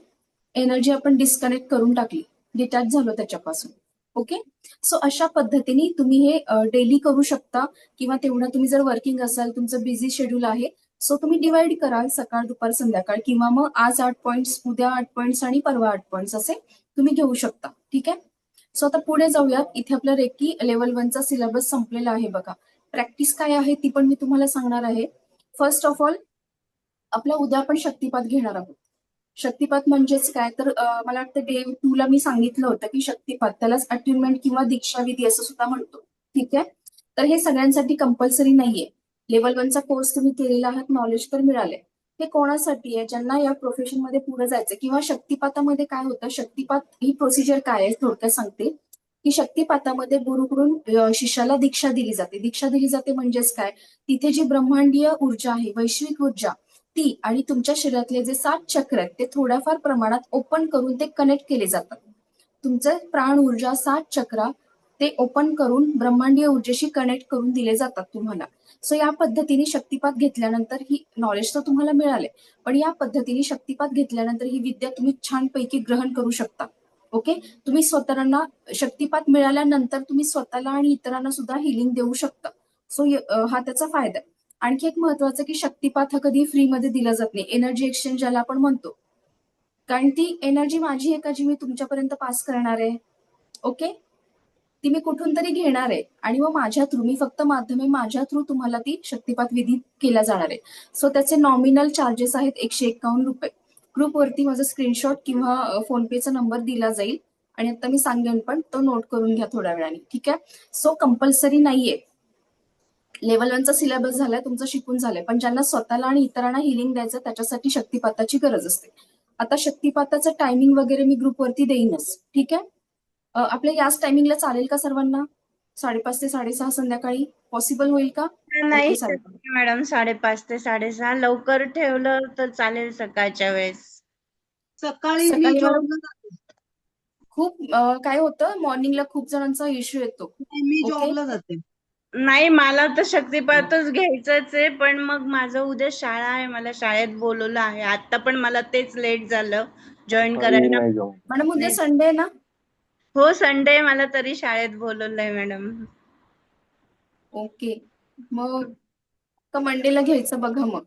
एनर्जी आपण डिस्कनेक्ट करून टाकली, डिटॅच झालो त्याच्यापासून. ओके, सो अशा पद्धतीने तुम्ही हे डेली करू शकता, किंवा तेवढं तुम्ही जर वर्किंग असाल, तुमचं बिझी शेड्यूल आहे, सो तुम्ही डिवाइड कराल, सकाळ दुपार संध्याकाळ, किंवा मग आज 8 पॉइंट्स, उद्या 8 पॉइंट्स आणि परवा 8 पॉइंट्स असे तुम्ही घेऊ शकता. ठीक आहे, सो आता पुढे जाऊयात. इथे आपला रेकी लेवल 1चा सिलेबस संपलेला आहे बघा. प्रॅक्टिस काय आहे ती पण मी तुम्हाला सांगणार आहे. फर्स्ट ऑफ ऑल, आपला उद्या आपण शक्तिपात घेणार आहोत. शक्तिपात म्हणजेच काय, तर मला वाटतं डे 2 ला मी सांगितलं होतं की शक्तिपात, त्यालाच अट्युनमेंट किंवा दीक्षाविधी असं सुद्धा म्हणतो. ठीक आहे, तर हे सगळ्यांसाठी कंपल्सरी नाहीये. लेवल 1चा कोर्स तुम्ही केलेला आहात, नॉलेज तर मिळाले. हे कोणासाठी आहे? ज्यांना या प्रोफेशन मध्ये पुढे जायचं. किंवा शक्तिपातामध्ये काय होतं, शक्तिपात ही प्रोसिजर काय आहे थोडक्यात सांगते. की शक्तिपातामध्ये गुरुकडून शिष्याला दीक्षा दिली जाते. दीक्षा दिली जाते म्हणजेच काय, तिथे जी ब्रह्मांडीय ऊर्जा आहे, वैश्विक ऊर्जा, ती आणि तुमच्या शरीरातले जे 7 चक्र आहेत ते थोड्याफार प्रमाणात ओपन करून ते कनेक्ट केले जातात. तुमचे प्राण ऊर्जा 7 चक्र ते ओपन करून ब्रह्मांडीय ऊर्जेशी कनेक्ट करून दिले जातात तुम्हाला. सो या पद्धतीने शक्तिपात घेतल्यानंतर, ही नॉलेज तर तुम्हाला मिळाले, पण या पद्धतीने शक्तिपात घेतल्यानंतर ही विद्या तुम्ही छानपैकी ग्रहण करू शकता. ओके, तुम्ही स्वतःला शक्तिपात मिळाल्यानंतर तुम्ही स्वतःला आणि इतरांना सुद्धा हिलिंग देऊ शकता. सो हा त्याचा फायदा आहे. आणखी एक महत्वाचं की शक्तिपात हा कधी फ्रीमध्ये दिला जात नाही, एनर्जी एक्सचेंज ज्याला आपण म्हणतो. कारण ती एनर्जी माझी आहे का जी मी तुमच्यापर्यंत पास करणार आहे. ओके, ती मी कुठून तरी घेणार आहे आणि मग माझ्या थ्रू, मी फक्त माध्यम आहे, माझ्या थ्रू तुम्हाला ती शक्तिपात विधी केला जाणार आहे. सो त्याचे नॉमिनल चार्जेस आहेत 151 रुपये. ग्रुपवरती माझा स्क्रीनशॉट किंवा फोनपेचा नंबर दिला जाईल आणि आता मी सांगेन, पण तो नोट करून घ्या थोड्या वेळाने. ठीक आहे, सो कंपल्सरी नाहीये. लेवल 1चा सिलेबस झालाय तुमचं, शिकून झालंय, पण ज्यांना स्वतःला आणि इतरांना हिलिंग द्यायचं त्याच्यासाठी शक्तिपाताची गरज असते. आता शक्तिपाताचं टायमिंग वगैरे मी ग्रुपवरती देईनच, ठीक आहे. आपल्या याच टायमिंगला चालेल का सर्वांना? 5:30 ते 6:30 संध्याकाळी पॉसिबल होईल का? नाही ओके चालेल. शक्य मॅडम 5:30 ते 6:30 लवकर ठेवलं तर चालेल सकाळच्या वेळेस. सकाळी मी सकाळी मॅडम जॉबला जाते. खूप काय होतं, मॉर्निंगला खूप जणांचा इश्यू येतो. नाही, मी ओके जॉबला जाते. नाही मला तर शक्तिपातच घ्यायचंच आहे, पण मग माझं उद्या शाळा आहे, मला शाळेत बोलवलं आहे. आता पण मला तेच लेट झालं जॉईन करायला. मॅडम, उद्या नाही. संडे आहे ना? हो संडे मला तरी शाळेत बोलवलंय मॅडम. ओके, मग का मंडेला घ्यायचं बघा मग.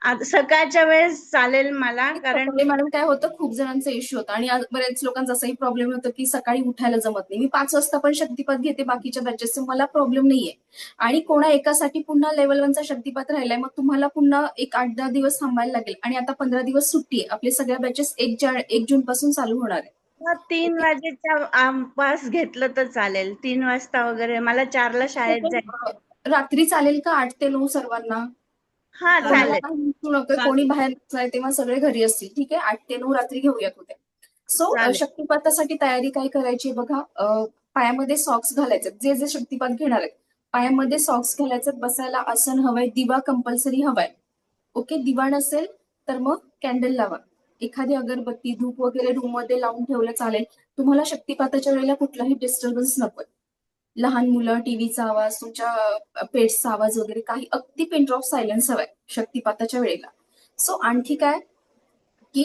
आता सकाळच्या वेळेस चालेल मला, कारण सकाळी मॅडम काय होतं, खूप जणांचा इश्यू होता आणि आज बऱ्याच लोकांचा असाही प्रॉब्लेम होतो की सकाळी उठायला जमत नाही. मी 5 वाजता पण शक्तिपात घेते बाकीच्या बॅचेसचे, मला प्रॉब्लेम नाहीये. आणि कोणा एकासाठी पुन्हा लेवल 1चा शक्तिपात राहिलाय, मग तुम्हाला पुन्हा एक 8-10 दिवस थांबायला लागेल. आणि आता 15 दिवस सुट्टी आहे. आपले सगळ्या बॅचेस 1 जून पासून चालू होणार आहे. मग 3 वाजेच्या आसपास घेतलं तर चालेल. 3 वाजता वगैरे मला 4ला शाळेत जायचं. रात्री चालेल का 8 ते 9 सर्वांना? हा कोणाला चालेल. काही इश्यू नको, कोणी बाहेर नसणार तेव्हा सगळे घरी असतील, ठीक आहे. 8 ते 9 रात्री घेऊयात उद्या. सो चालेल. शक्तिपातासाठी तयारी काय करायची बघा. पायामध्ये सॉक्स घालायचे, जे जे शक्तिपात घेणार आहेत पायामध्ये सॉक्स घालायचे, बसायला आसन हवंय, दिवा कंपल्सरी हवाय. ओके, दिवा नसेल तर मग कॅन्डल लावा. एखादी अगरबत्ती धूप वगैरे रूम मध्ये लावून ठेवलं चालेल. तुम्हाला शक्तिपाताच्या वेळेला कुठलाही डिस्टर्बन्स नकोय. लहान मुलं, टीव्हीचा आवाज, तुमच्या पेट्सचा आवाज वगैरे काही, अगदी पिन ड्रॉप सायलेन्स हवाय शक्तिपाताच्या वेळेला. सो आणखी काय की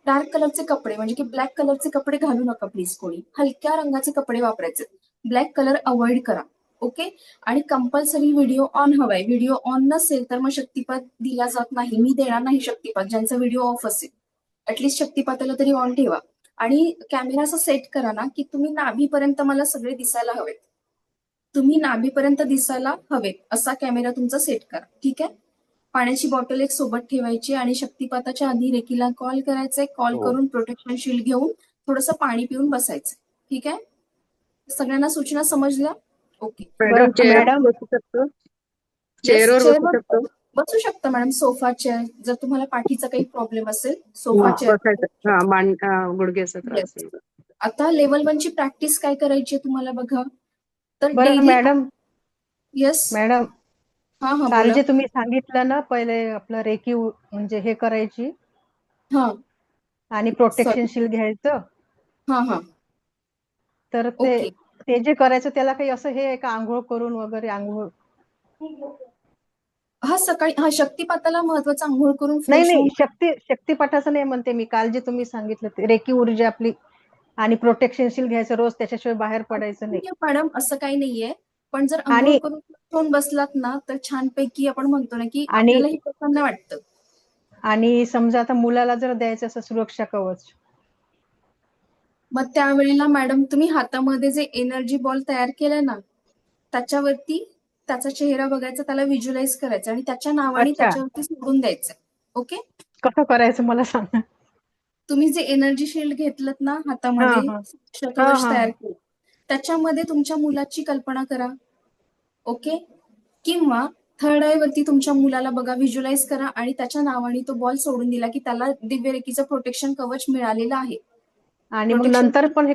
डार्क कलरचे कपडे म्हणजे की ब्लॅक कलरचे कपडे घालू नका प्लीज कोणी. हलक्या रंगाचे कपडे वापरायचे. ब्लॅक कलर अवॉइड करा. ओके, आणि कंपल्सरी व्हिडिओ ऑन हवाय. व्हिडिओ ऑन नसेल तर मग शक्तिपात दिला जात नाही. मी देणार नाही शक्तिपात ज्यांचा व्हिडिओ ऑफ असेल. ऍटलीस्ट शक्तिपाताला तरी ऑन ठेवा. आणि कॅमेरा असं सेट करा ना की तुम्ही नाभीपर्यंत मला सगळे दिसायला हवेत. तुम्ही नाभीपर्यंत दिसायला हवेत असा कॅमेरा तुमचा सेट करा, ठीक आहे. पाण्याची बॉटल एक सोबत ठेवायची आणि शक्तिपाताच्या आधी रेकीला कॉल करायचा. कॉल करून प्रोटेक्शन शील्ड घेऊन थोडंसं पाणी पिऊन बसायचं, ठीक आहे. सगळ्यांना सूचना समजल्या? ओके. मॅडम बसू शकतो? चेअरवर बसू चेअरवर शकतो? बसू शकता मॅडम. सोफा चेअर, जर तुम्हाला पाठीचा काही प्रॉब्लेम असेल सोफा चेअर. बसायचं गुडघ्याचा त्रास आहे. आता लेवल 1ची प्रॅक्टिस काय करायची तुम्हाला बघा. तर बरं डेली. Madam, yes. मॅडम हा हा काल बोला. जे तुम्ही सांगितलं ना, पहिले आपलं रेकी म्हणजे हे करायची हा आणि प्रोटेक्शन सॉरी. शील्ड घ्यायचं, हा हा तर ते ओके. ते जे करायचं त्याला काही असं हे आहे का, आंघोळ करून वगैरे? आंघोळ हा सकाळी, हा शक्तिपाताला महत्वाचं आंघोळ करून नाही फ्रेश नाही, होऊन. शक्तिपाठाचं नाही म्हणते मी. काल जे तुम्ही सांगितलं ते रेकी ऊर्जा आपली आणि प्रोटेक्शन शील्ड घ्यायचं रोज, त्याच्याशिवाय बाहेर पडायचं नाही. मॅडम असं काही नाहीये, पण जर आंघोळ आणि करून फ्रेश बसलात ना तर छानपैकी आपण म्हणतो ना की आणि आपल्यालाही प्रसन्न वाटतं. आणि समजा आता मुलाला जर द्यायचं असं सुरक्षा कवच, मग त्यावेळेला मॅडम तुम्ही हातामध्ये जे एनर्जी बॉल तयार केलाय ना त्याच्यावरती त्याचा चेहरा बघायचा, त्याला व्हिज्युअलाइज करायचं आणि त्याच्या नावाने अच्छा त्याच्यावरती सोडून द्यायचं. ओके. कसं करायचं मला सांगा. तुम्ही जे एनर्जी शील्ड घेतलं ना हा हातामध्ये, हा हा कवच हा तयार केलं, त्याच्यामध्ये तुमच्या मुलाची कल्पना करा. ओके. किंवा थर्ड आय वरती तुमच्या मुलाला बघा, व्हिज्युअलाइज करा आणि त्याच्या नावाने तो बॉल सोडून दिला की त्याला दिव्य रेकीचं प्रोटेक्शन कवच मिळालेलं आहे. आणि मग प्रोटेक्शन नंतर पण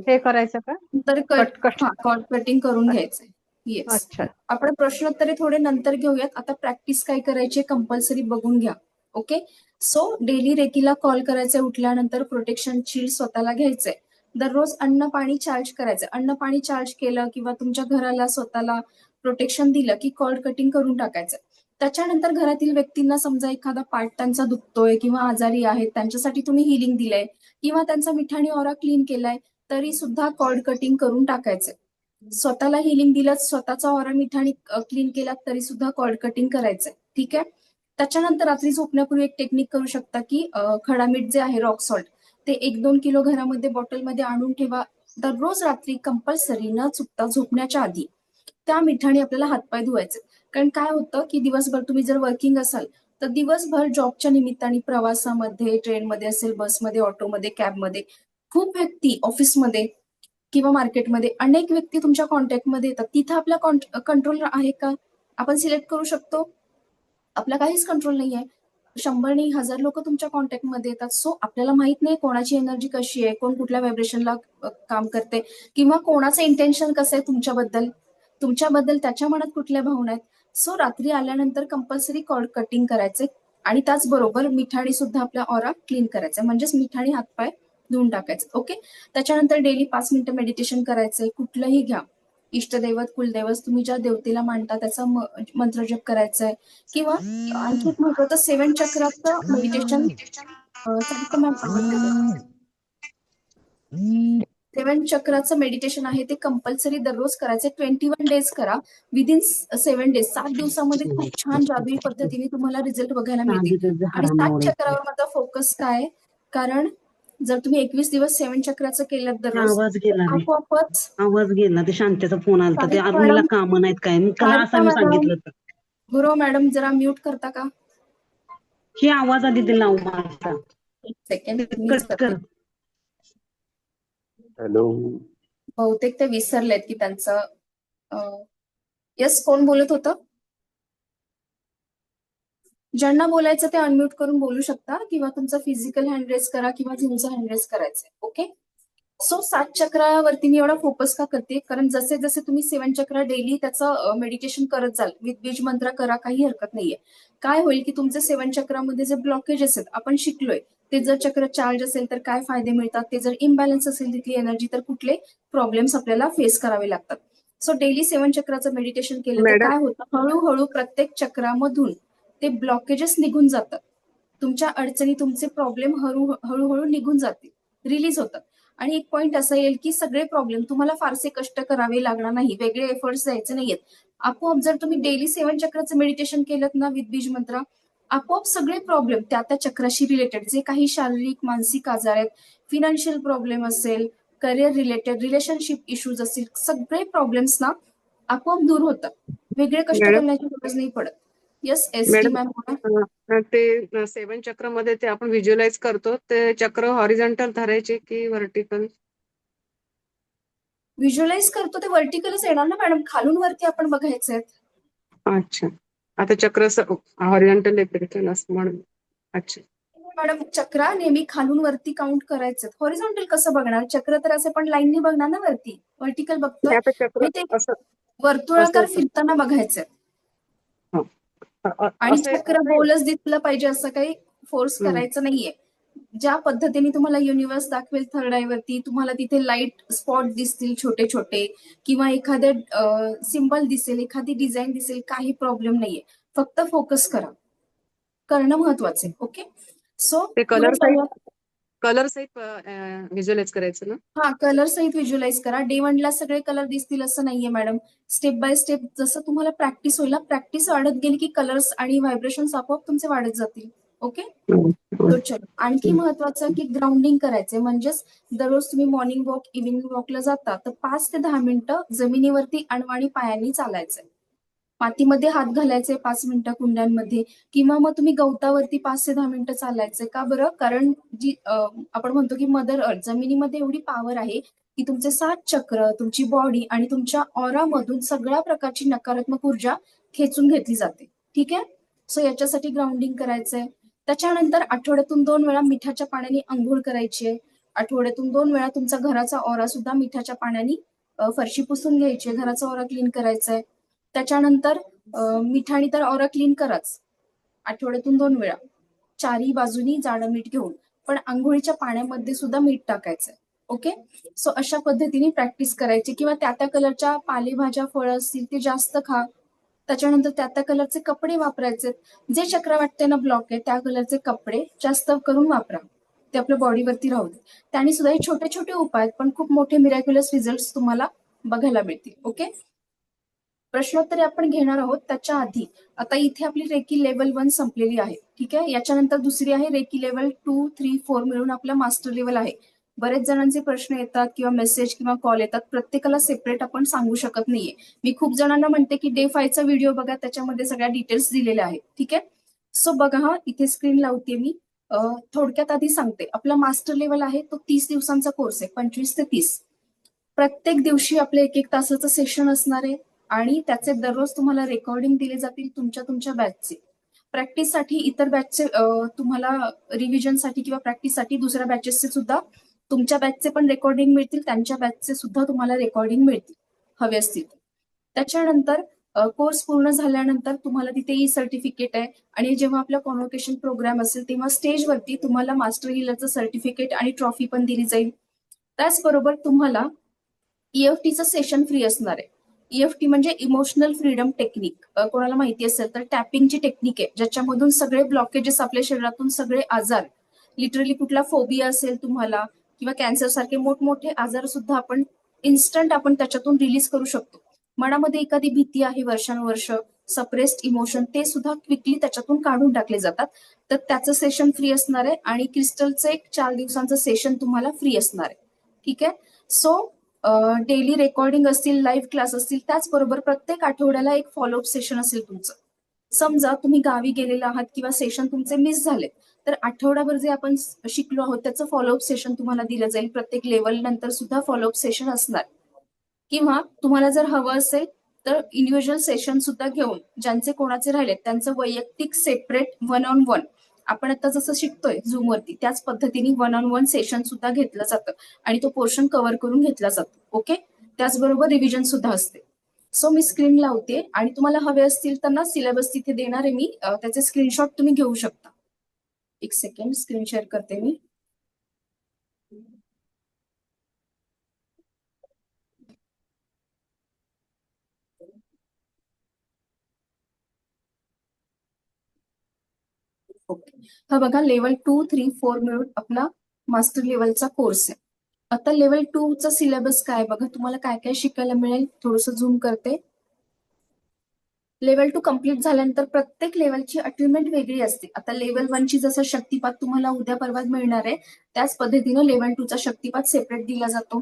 हे करायचं का? नंतर कट कॉर्ड कटिंग करून घ्यायचंय. येस. अच्छा. आपण प्रश्नोत्तरे थोडे नंतर घेऊयात. आता प्रॅक्टिस काय करायची कंपल्सरी बघून घ्या. ओके. सो डेली रेकीला कॉल करायचंय, उठल्यानंतर प्रोटेक्शन शील्ड स्वतःला घ्यायचंय. दररोज अन्न पाणी चार्ज करायचं. अन्न पाणी चार्ज केलं किंवा तुमच्या घराला स्वतःला प्रोटेक्शन दिलं की कॉर्ड कटिंग करून टाकायचं. त्याच्यानंतर घरातील व्यक्तींना समजा एखादा पार्ट त्यांचा दुखतोय किंवा आजारी आहेत, त्यांच्यासाठी तुम्ही हिलिंग दिलंय किंवा त्यांचा मिठाणी ऑरा क्लीन केलाय तरी सुद्धा कॉर्ड कटिंग करून टाकायचंय. स्वतःला हिलिंग दिलं, स्वतःचा ऑरा मिठाणी क्लीन केला तरी सुद्धा कॉर्ड कटिंग करायचंय, ठीक आहे. त्याच्यानंतर रात्री झोपण्यापूर्वी एक टेक्निक करू शकता की खडा मीठ जे आहे, रॉक सॉल्ट, ते 1-2 किलो घरामध्ये बॉटलमध्ये आणून ठेवा. दररोज रात्री कंपल्सरी न चुकता झोपण्याच्या आधी त्या मिठाने आपल्याला हातपाय धुवायचे. कारण काय होतं की दिवसभर तुम्ही जर वर्किंग असाल तर दिवसभर जॉबच्या निमित्ताने प्रवासामध्ये, ट्रेनमध्ये असेल, बसमध्ये, ऑटोमध्ये, कॅबमध्ये, खूप व्यक्ती ऑफिसमध्ये किंवा मार्केटमध्ये अनेक व्यक्ती तुमच्या कॉन्टॅक्टमध्ये येतात. तिथं आपला कंट्रोल आहे का? आपण सिलेक्ट करू शकतो? आपला काहीच कंट्रोल नाहीये. 100 नाही 1000 लोक तुमच्या कॉन्टॅक्टमध्ये येतात. सो आपल्याला माहित नाही कोणाची एनर्जी कशी आहे, कोण कुठल्या व्हायब्रेशनला काम करते, किंवा कोणाचं इंटेन्शन कसं आहे तुमच्याबद्दल त्याच्या मनात कुठल्या भावना आहेत. सो रात्री आल्यानंतर कंपल्सरी कॉर्ड कटिंग करायचे आणि त्याचबरोबर मिठाणी सुद्धा आपला ऑरा क्लीन करायचा, म्हणजेच मिठाणी हातपाय धुवून टाकायचे. ओके. त्याच्यानंतर डेली 5 मिनिटं मेडिटेशन करायचंय. कुठलंही घ्या, इष्टदैवत, कुलदैवत, तुम्ही ज्या देवतेला मानता त्याचा मंत्र जप करायचाय. किंवा आणखी एक महत्वाचं 7 चक्राचं मेडिटेशन मॅम आवाज येतोय. 7 चक्राचं मेडिटेशन आहे ते कंपल्सरी दररोज करायचं. 21 डेज करा. विदिन 7 डेज, 7 दिवसामध्ये खूप छान जादुई पद्धतीने तुम्हाला रिझल्ट बघायला मिळतील. आणि 7 चक्रावर माझा फोकस काय, कारण जर तुम्ही 21 दिवस 7 चक्राचं केलं दररोज, आवाज गेला रे. आपोआपच आवाज गेला. ते शांतीचा फोन आलता. ते साहित्य अरुणीला मॅडम, कामं नाहीत काय, मग कला असं मी सांगितलं होतं. गुरु मॅडम जरा म्यूट करता का? ही आवाज आधी ते लावू माझा. एक सेकंड मीच कट कर. करते. हॅलो. बहुतेक ते विसरलेत की त्यांचं यस कोण बोलत होतं? ज्यांना बोलायचं ते अनम्यूट करून बोलू शकता, किंवा तुमचं फिजिकल हँड रेज करा किंवा झुमचं हँड रेज करायचंय. ओके. सो 7 चक्रावरती मी एवढा फोकस का करते, कारण जसे जसे तुम्ही 7 चक्र डेली त्याचं मेडिटेशन करत जाल, विथ बीज मंत्र करा, काही हरकत नाहीये. काय होईल की तुमचे 7 चक्रामध्ये जे ब्लॉकेजेस आहेत आपण शिकलोय, ते जर चक्र चार्ज असेल तर काय फायदे मिळतात, ते जर इम्बॅलन्स असेल तिथली एनर्जी तर कुठले प्रॉब्लेम्स आपल्याला फेस करावे लागतात. सो डेली 7 चक्राचं मेडिटेशन केलं तर मॅडम. काय होतं, हळूहळू प्रत्येक चक्रामधून ते ब्लॉकेजेस निघून जातात. तुमच्या अडचणी, तुमचे प्रॉब्लेम हळूहळू निघून जातील, रिलीज होतात. आणि एक पॉइंट असा येईल की सगळे प्रॉब्लेम तुम्हाला फारसे कष्ट करावे लागणार नाही, वेगळे एफर्ट्स द्यायचे नाहीयेत. आपोआप जर तुम्ही डेली 7 चक्राचं मेडिटेशन केलं ना विथ बीज मंत्र, आपोआप सगळे प्रॉब्लेम त्या चक्राशी रिलेटेड जे काही शारीरिक मानसिक आजार आहेत, फिनान्शियल प्रॉब्लेम असेल, करिअर रिलेटेड, रिलेशनशिप इश्यूज असतील, सगळे प्रॉब्लेम्स ना आपोआप दूर होतात. वेगळे कष्ट मॅडम. करण्याची गरज नाही पडत. Yes S T madam, ma'am. ते 7 चक्र मध्ये ते आपण व्हिज्युअलाइज करतो, ते चक्र हॉरिझॉन्टल धरायचे की व्हर्टिकल? व्हिज्युअलाइज करतो ते व्हर्टिकलच येणार ना मॅडम, खालून वरती आपण बघायचंय. अच्छा. आता चक्र हॉरिझॉन्टल येते म्हणून. अच्छा. मॅडम चक्र नेहमी खालून वरती काउंट करायचं. हॉरिझॉन्टल कसं बघणार, चक्र तर असे पण लाईननी बघणार ना वरती, व्हर्टिकल बघतोय आता चक्र आणि ते असं वर्तुळाकार असं फिरताना बघायचं. आणि असं चक्र गोलच दिसलं पाहिजे असं काही फोर्स करायचं नाहीये. ज्या पद्धतीने तुम्हाला युनिव्हर्स दाखवेल थर्ड आय वरती, तुम्हाला तिथे लाईट स्पॉट दिसतील छोटे छोटे, किंवा एखादे सिम्बल दिसेल, एखादी डिझाईन दिसेल, काही प्रॉब्लेम नाहीये. फक्त फोकस करणं महत्वाचं. ओके. सो ते कलर सहित व्हिज्युअलाइज करायचं ना? हा, कलर सहित व्हिज्युअलाइज करा. डे 1 ला सगळे कलर दिसतील असं नाहीये मॅडम. स्टेप बाय स्टेप जसं तुम्हाला प्रॅक्टिस होईल, प्रॅक्टिस वाढत गेली की कलर्स आणि व्हायब्रेशन्स आपोआप तुमचे वाढत जातील. ओके. तो चलो. आणखी महत्वाचं की ग्राउंडिंग करायचंय, म्हणजेच दररोज तुम्ही मॉर्निंग वॉक, इव्हिनिंग वॉकला जाता तर 5 ते 10 मिनिटं जमिनीवरती अणवाणी पायांनी चालायचंय. मातीमध्ये हात घालायचे 5 मिनिटं कुंड्यांमध्ये, किंवा मग तुम्ही गवतावरती 5 ते 10 मिनिटं चालायचंय. का बरं? कारण जी आपण म्हणतो की मदर अर्थ, जमिनीमध्ये एवढी पॉवर आहे की तुमचे 7 चक्र, तुमची बॉडी आणि तुमच्या ऑरामधून सगळ्या प्रकारची नकारात्मक ऊर्जा खेचून घेतली जाते. ठीक आहे. सो याच्यासाठी ग्राउंडिंग करायचंय. त्याच्यानंतर आठवड्यातून 2 वेळा मिठाच्या पाण्याने आंघोळ करायची आहे. आठवड्यातून 2 वेळा तुमचा घराचा ऑरा सुद्धा मिठाच्या पाण्याने फरशी पुसून घ्यायची, घराचा ऑरा क्लीन करायचा आहे. त्याच्यानंतर मिठाने तर ऑरा क्लीन कराच, आठवड्यातून 2 वेळा चारी बाजूनी जाडं मीठ घेऊन, पण आंघोळीच्या पाण्यामध्ये सुद्धा मीठ टाकायचंय. ओके. सो अशा पद्धतीने प्रॅक्टिस करायची. किंवा त्या कलरच्या पालेभाज्या, फळं असतील ते जास्त खा. त्याच्यानंतर त्या कलरचे कपडे वापरायचे. जे चक्र वाटते ना ब्लॉक आहे त्या कलरचे कपडे जास्त करून वापरा, ते आपल्या बॉडीवरती राहू दे. त्याने सुद्धा हे छोटे छोटे उपाय आहेत, पण खूप मोठे मिरॅक्युलस रिझल्ट तुम्हाला बघायला मिळतील. ओके. प्रश्नोत्तरे आपण घेणार आहोत. त्याच्या आधी आता इथे आपली रेकी लेवल 1 संपलेली आहे. ठीक आहे. याच्यानंतर दुसरी आहे रेकी लेवल 2, 3, 4 मिळून आपला मास्टर लेवल आहे. बरेच जणांचे प्रश्न येतात किंवा मेसेज किंवा कॉल येतात, प्रत्येकाला सेपरेट आपण सांगू शकत नाहीये. मी खूप जणांना म्हणते की डे 5 चा व्हिडिओ बघा, त्याच्यामध्ये सगळ्या डिटेल्स दिलेल्या आहेत. ठीक आहे. सो बघा, हा इथे स्क्रीन लावते मी. थोडक्यात आधी सांगते, आपला मास्टर लेवल आहे तो 30 दिवसांचा कोर्स आहे, 25 ते 30. प्रत्येक दिवशी आपले 1-1 तासाचं सेशन असणार आहे आणि त्याचे दररोज तुम्हाला रेकॉर्डिंग दिले जातील तुमच्या बॅचचे. प्रॅक्टिससाठी इतर बॅचचे तुम्हाला रिव्हिजनसाठी किंवा प्रॅक्टिससाठी दुसऱ्या बॅचेसचे सुद्धा तुमच्या बॅचचे पण रेकॉर्डिंग मिळतील, त्यांच्या बॅचचे सुद्धा तुम्हाला रेकॉर्डिंग मिळतील हवे असतील. त्याच्यानंतर कोर्स पूर्ण झाल्यानंतर तुम्हाला तिथे ई सर्टिफिकेट आहे आणि जेव्हा आपला कॉन्व्होकेशन प्रोग्राम असेल तेव्हा स्टेजवरती तुम्हाला मास्टर हीलरचं सर्टिफिकेट आणि ट्रॉफी पण दिली जाईल. त्याचबरोबर तुम्हाला EFTचं सेशन फ्री असणार आहे. EFT म्हणजे इमोशनल फ्रीडम टेक्निक. कोणाला माहिती असेल तर टॅपिंगची टेक्निक आहे, ज्याच्यामधून सगळे ब्लॉकेजेस आपल्या शरीरातून सगळे आजार, लिटरली कुठला फोबिया असेल तुम्हाला किंवा कॅन्सर सारखे मोठमोठे आजार सुद्धा आपण इन्स्टंट आपण त्याच्यातून रिलीज करू शकतो. मनामध्ये एखादी भीती आहे वर्षानुवर्ष, सप्रेस्ड इमोशन, ते सुद्धा क्विकली त्याच्यातून काढून टाकले जातात. तर त्याचं सेशन फ्री असणार आहे आणि क्रिस्टलचं एक 4 दिवसांचं सेशन तुम्हाला फ्री असणार आहे. ठीक आहे. सो डेली रेकॉर्डिंग असतील, लाईव्ह क्लास असतील, त्याचबरोबर प्रत्येक आठवड्याला एक फॉलोअप सेशन असेल तुमचं. समजा तुम्ही गावी गेलेला आहात किंवा सेशन तुमचे मिस झाले तर आठवडाभर जे आपण शिकलो आहोत त्याचं फॉलोअप सेशन तुम्हाला दिलं जाईल. प्रत्येक लेवल नंतर सुद्धा फॉलोअप सेशन असणार. किंवा तुम्हाला जर हवं असेल तर इंडिव्हिज्युअल सेशन सुद्धा घेऊन ज्यांचे कोणाचे राहिलेत त्यांचं वैयक्तिक सेपरेट 1-on-1 आपण आता जसं शिकतोय झूमवरती त्याच पद्धतीने 1-on-1 सेशन सुद्धा घेतलं जातं आणि तो पोर्शन कव्हर करून घेतला जातो. ओके. त्याचबरोबर रिव्हिजन सुद्धा असते. सो मी स्क्रीन लावते आणि तुम्हाला हवे असतील तर ना सिलेबस तिथे देणार आहे मी, त्याचे स्क्रीनशॉट तुम्ही घेऊ शकता. एक सेकंड स्क्रीन शेअर करते मी. ओके. हा बघा लेवल 2, 3, 4 मिळून आपला मास्टर लेवलचा कोर्स आहे. आता लेवल 2 चा सिलेबस काय बघा, तुम्हाला काय काय शिकायला मिळेल. थोडंसं झूम करते. लेवल 2 कम्प्लीट झाल्यानंतर प्रत्येक लेवलची अचिव्हमेंट वेगळी असते. आता लेवल 1 ची जसं शक्तिपात तुम्हाला उद्या परवा मिळणार आहे त्याच पद्धतीनं लेवल 2 चा शक्तिपात सेपरेट दिला जातो.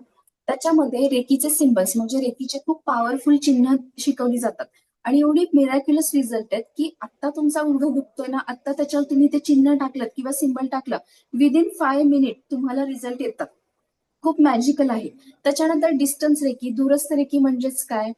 त्याच्यामध्ये रेकीचे सिम्बल्स म्हणजे रेकीचे खूप पॉवरफुल चिन्ह शिकवली जातात आणि एवढी मिरॅक्युलस रिझल्ट आहेत की आता तुमचा गुडघा दुखतोय ना, आता त्याच्यावर तुम्ही ते चिन्ह टाकलं किंवा सिम्बल टाकलं, विदिन 5 मिनिट तुम्हाला रिझल्ट येतात. खूप मॅजिकल आहे. त्याच्यानंतर डिस्टन्स रेकी, दूरस्थ रेकी म्हणजेच काय,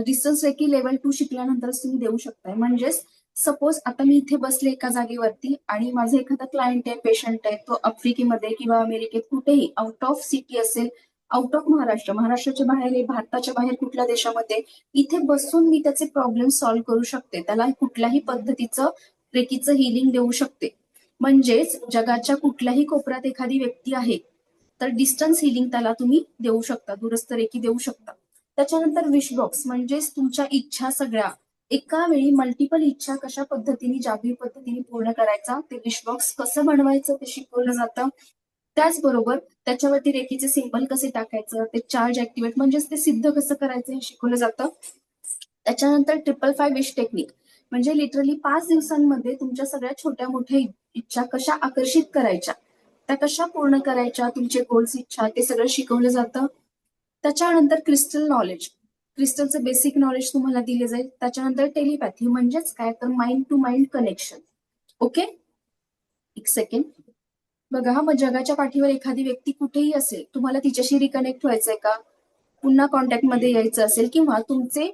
डिस्टन्स रेकी लेवल 2 शिकल्यानंतरच तुम्ही देऊ शकताय. म्हणजेच सपोज आता मी इथे बसले एका जागेवरती आणि माझा एखादा क्लायंट आहे, पेशंट आहे, तो आफ्रिकेमध्ये किंवा अमेरिकेत कुठेही आउट ऑफ सिटी असेल, आउट ऑफ महाराष्ट्र, महाराष्ट्राच्या बाहेर आहे, भारताच्या बाहेर कुठल्या देशामध्ये, इथे बसून मी त्याचे प्रॉब्लेम सॉल्व्ह करू शकते. त्याला कुठल्याही पद्धतीचं रेकीचं हिलिंग देऊ शकते. म्हणजेच जगाच्या कुठल्याही कोपऱ्यात एखादी व्यक्ती आहे तर डिस्टन्स हिलिंग त्याला तुम्ही देऊ शकता, दूरस्थ रेकी देऊ शकता. त्याच्यानंतर विश बॉक्स म्हणजेच तुमच्या इच्छा सगळ्या एका वेळी मल्टिपल इच्छा कशा पद्धतीने जादुई पद्धतीने पूर्ण करायचा, ते विश बॉक्स कसं बनवायचं ते शिकवलं जातं. त्याचबरोबर त्याच्यावरती रेकीचे सिंबल कसे टाकायचं, ते चार्ज ऍक्टिव्हेट म्हणजेच ते सिद्ध कसं करायचं हे शिकवलं जातं. त्याच्यानंतर 555 विश टेक्निक म्हणजे लिटरली 5 दिवसांमध्ये तुमच्या सगळ्या छोट्या मोठ्या इच्छा कशा आकर्षित करायच्या, त्या कशा पूर्ण करायच्या, तुमचे गोल्स इच्छा ते सगळं शिकवलं जातं. त्याच्यानंतर क्रिस्टल नॉलेज, क्रिस्टलचं बेसिक नॉलेज तुम्हाला दिले जाईल. त्याच्यानंतर टेलिपॅथी म्हणजेच काय तर mind to mind connection. Okay. एक सेकंड बघा, हा मग जगाच्या पाठीवर एखादी व्यक्ती कुठेही असेल, तुम्हाला तिच्याशी रिकनेक्ट व्हायचंय का, पुन्हा कॉन्टॅक्टमध्ये यायचं असेल किंवा तुमचे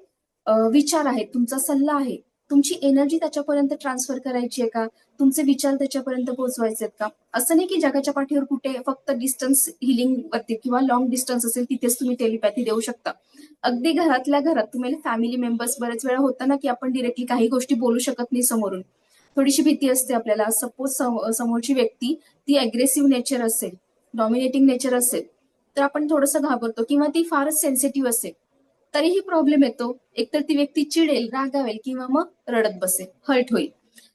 विचार आहेत, तुमचा सल्ला आहे, तुमची एनर्जी त्याच्यापर्यंत ट्रान्सफर करायची आहे का, तुमचे विचार त्याच्यापर्यंत पोहोचवायचे आहेत का. असं नाही की जगाच्या पाठीवर कुठे फक्त डिस्टन्स हिलिंग वरती किंवा लॉंग डिस्टन्स असेल तिथेच तुम्ही टेलिपॅथी देऊ शकता. अगदी घरातल्या घरात तुम्ही फॅमिली मेंबर्स, बरेच वेळा होतं ना की आपण डिरेक्टली काही गोष्टी बोलू शकत नाही समोरून, थोडीशी भीती असते आपल्याला. सपोज समोरची व्यक्ती ती अग्रेसिव्ह नेचर असेल, डॉमिनेटिंग नेचर असेल तर आपण थोडंसं घाबरतो किंवा ती फारच सेन्सिटिव्ह असेल तरीही प्रॉब्लेम येतो. एकतर ती व्यक्ती चिडेल, रागावेल किंवा मग रडत बसेल, हर्ट होईल.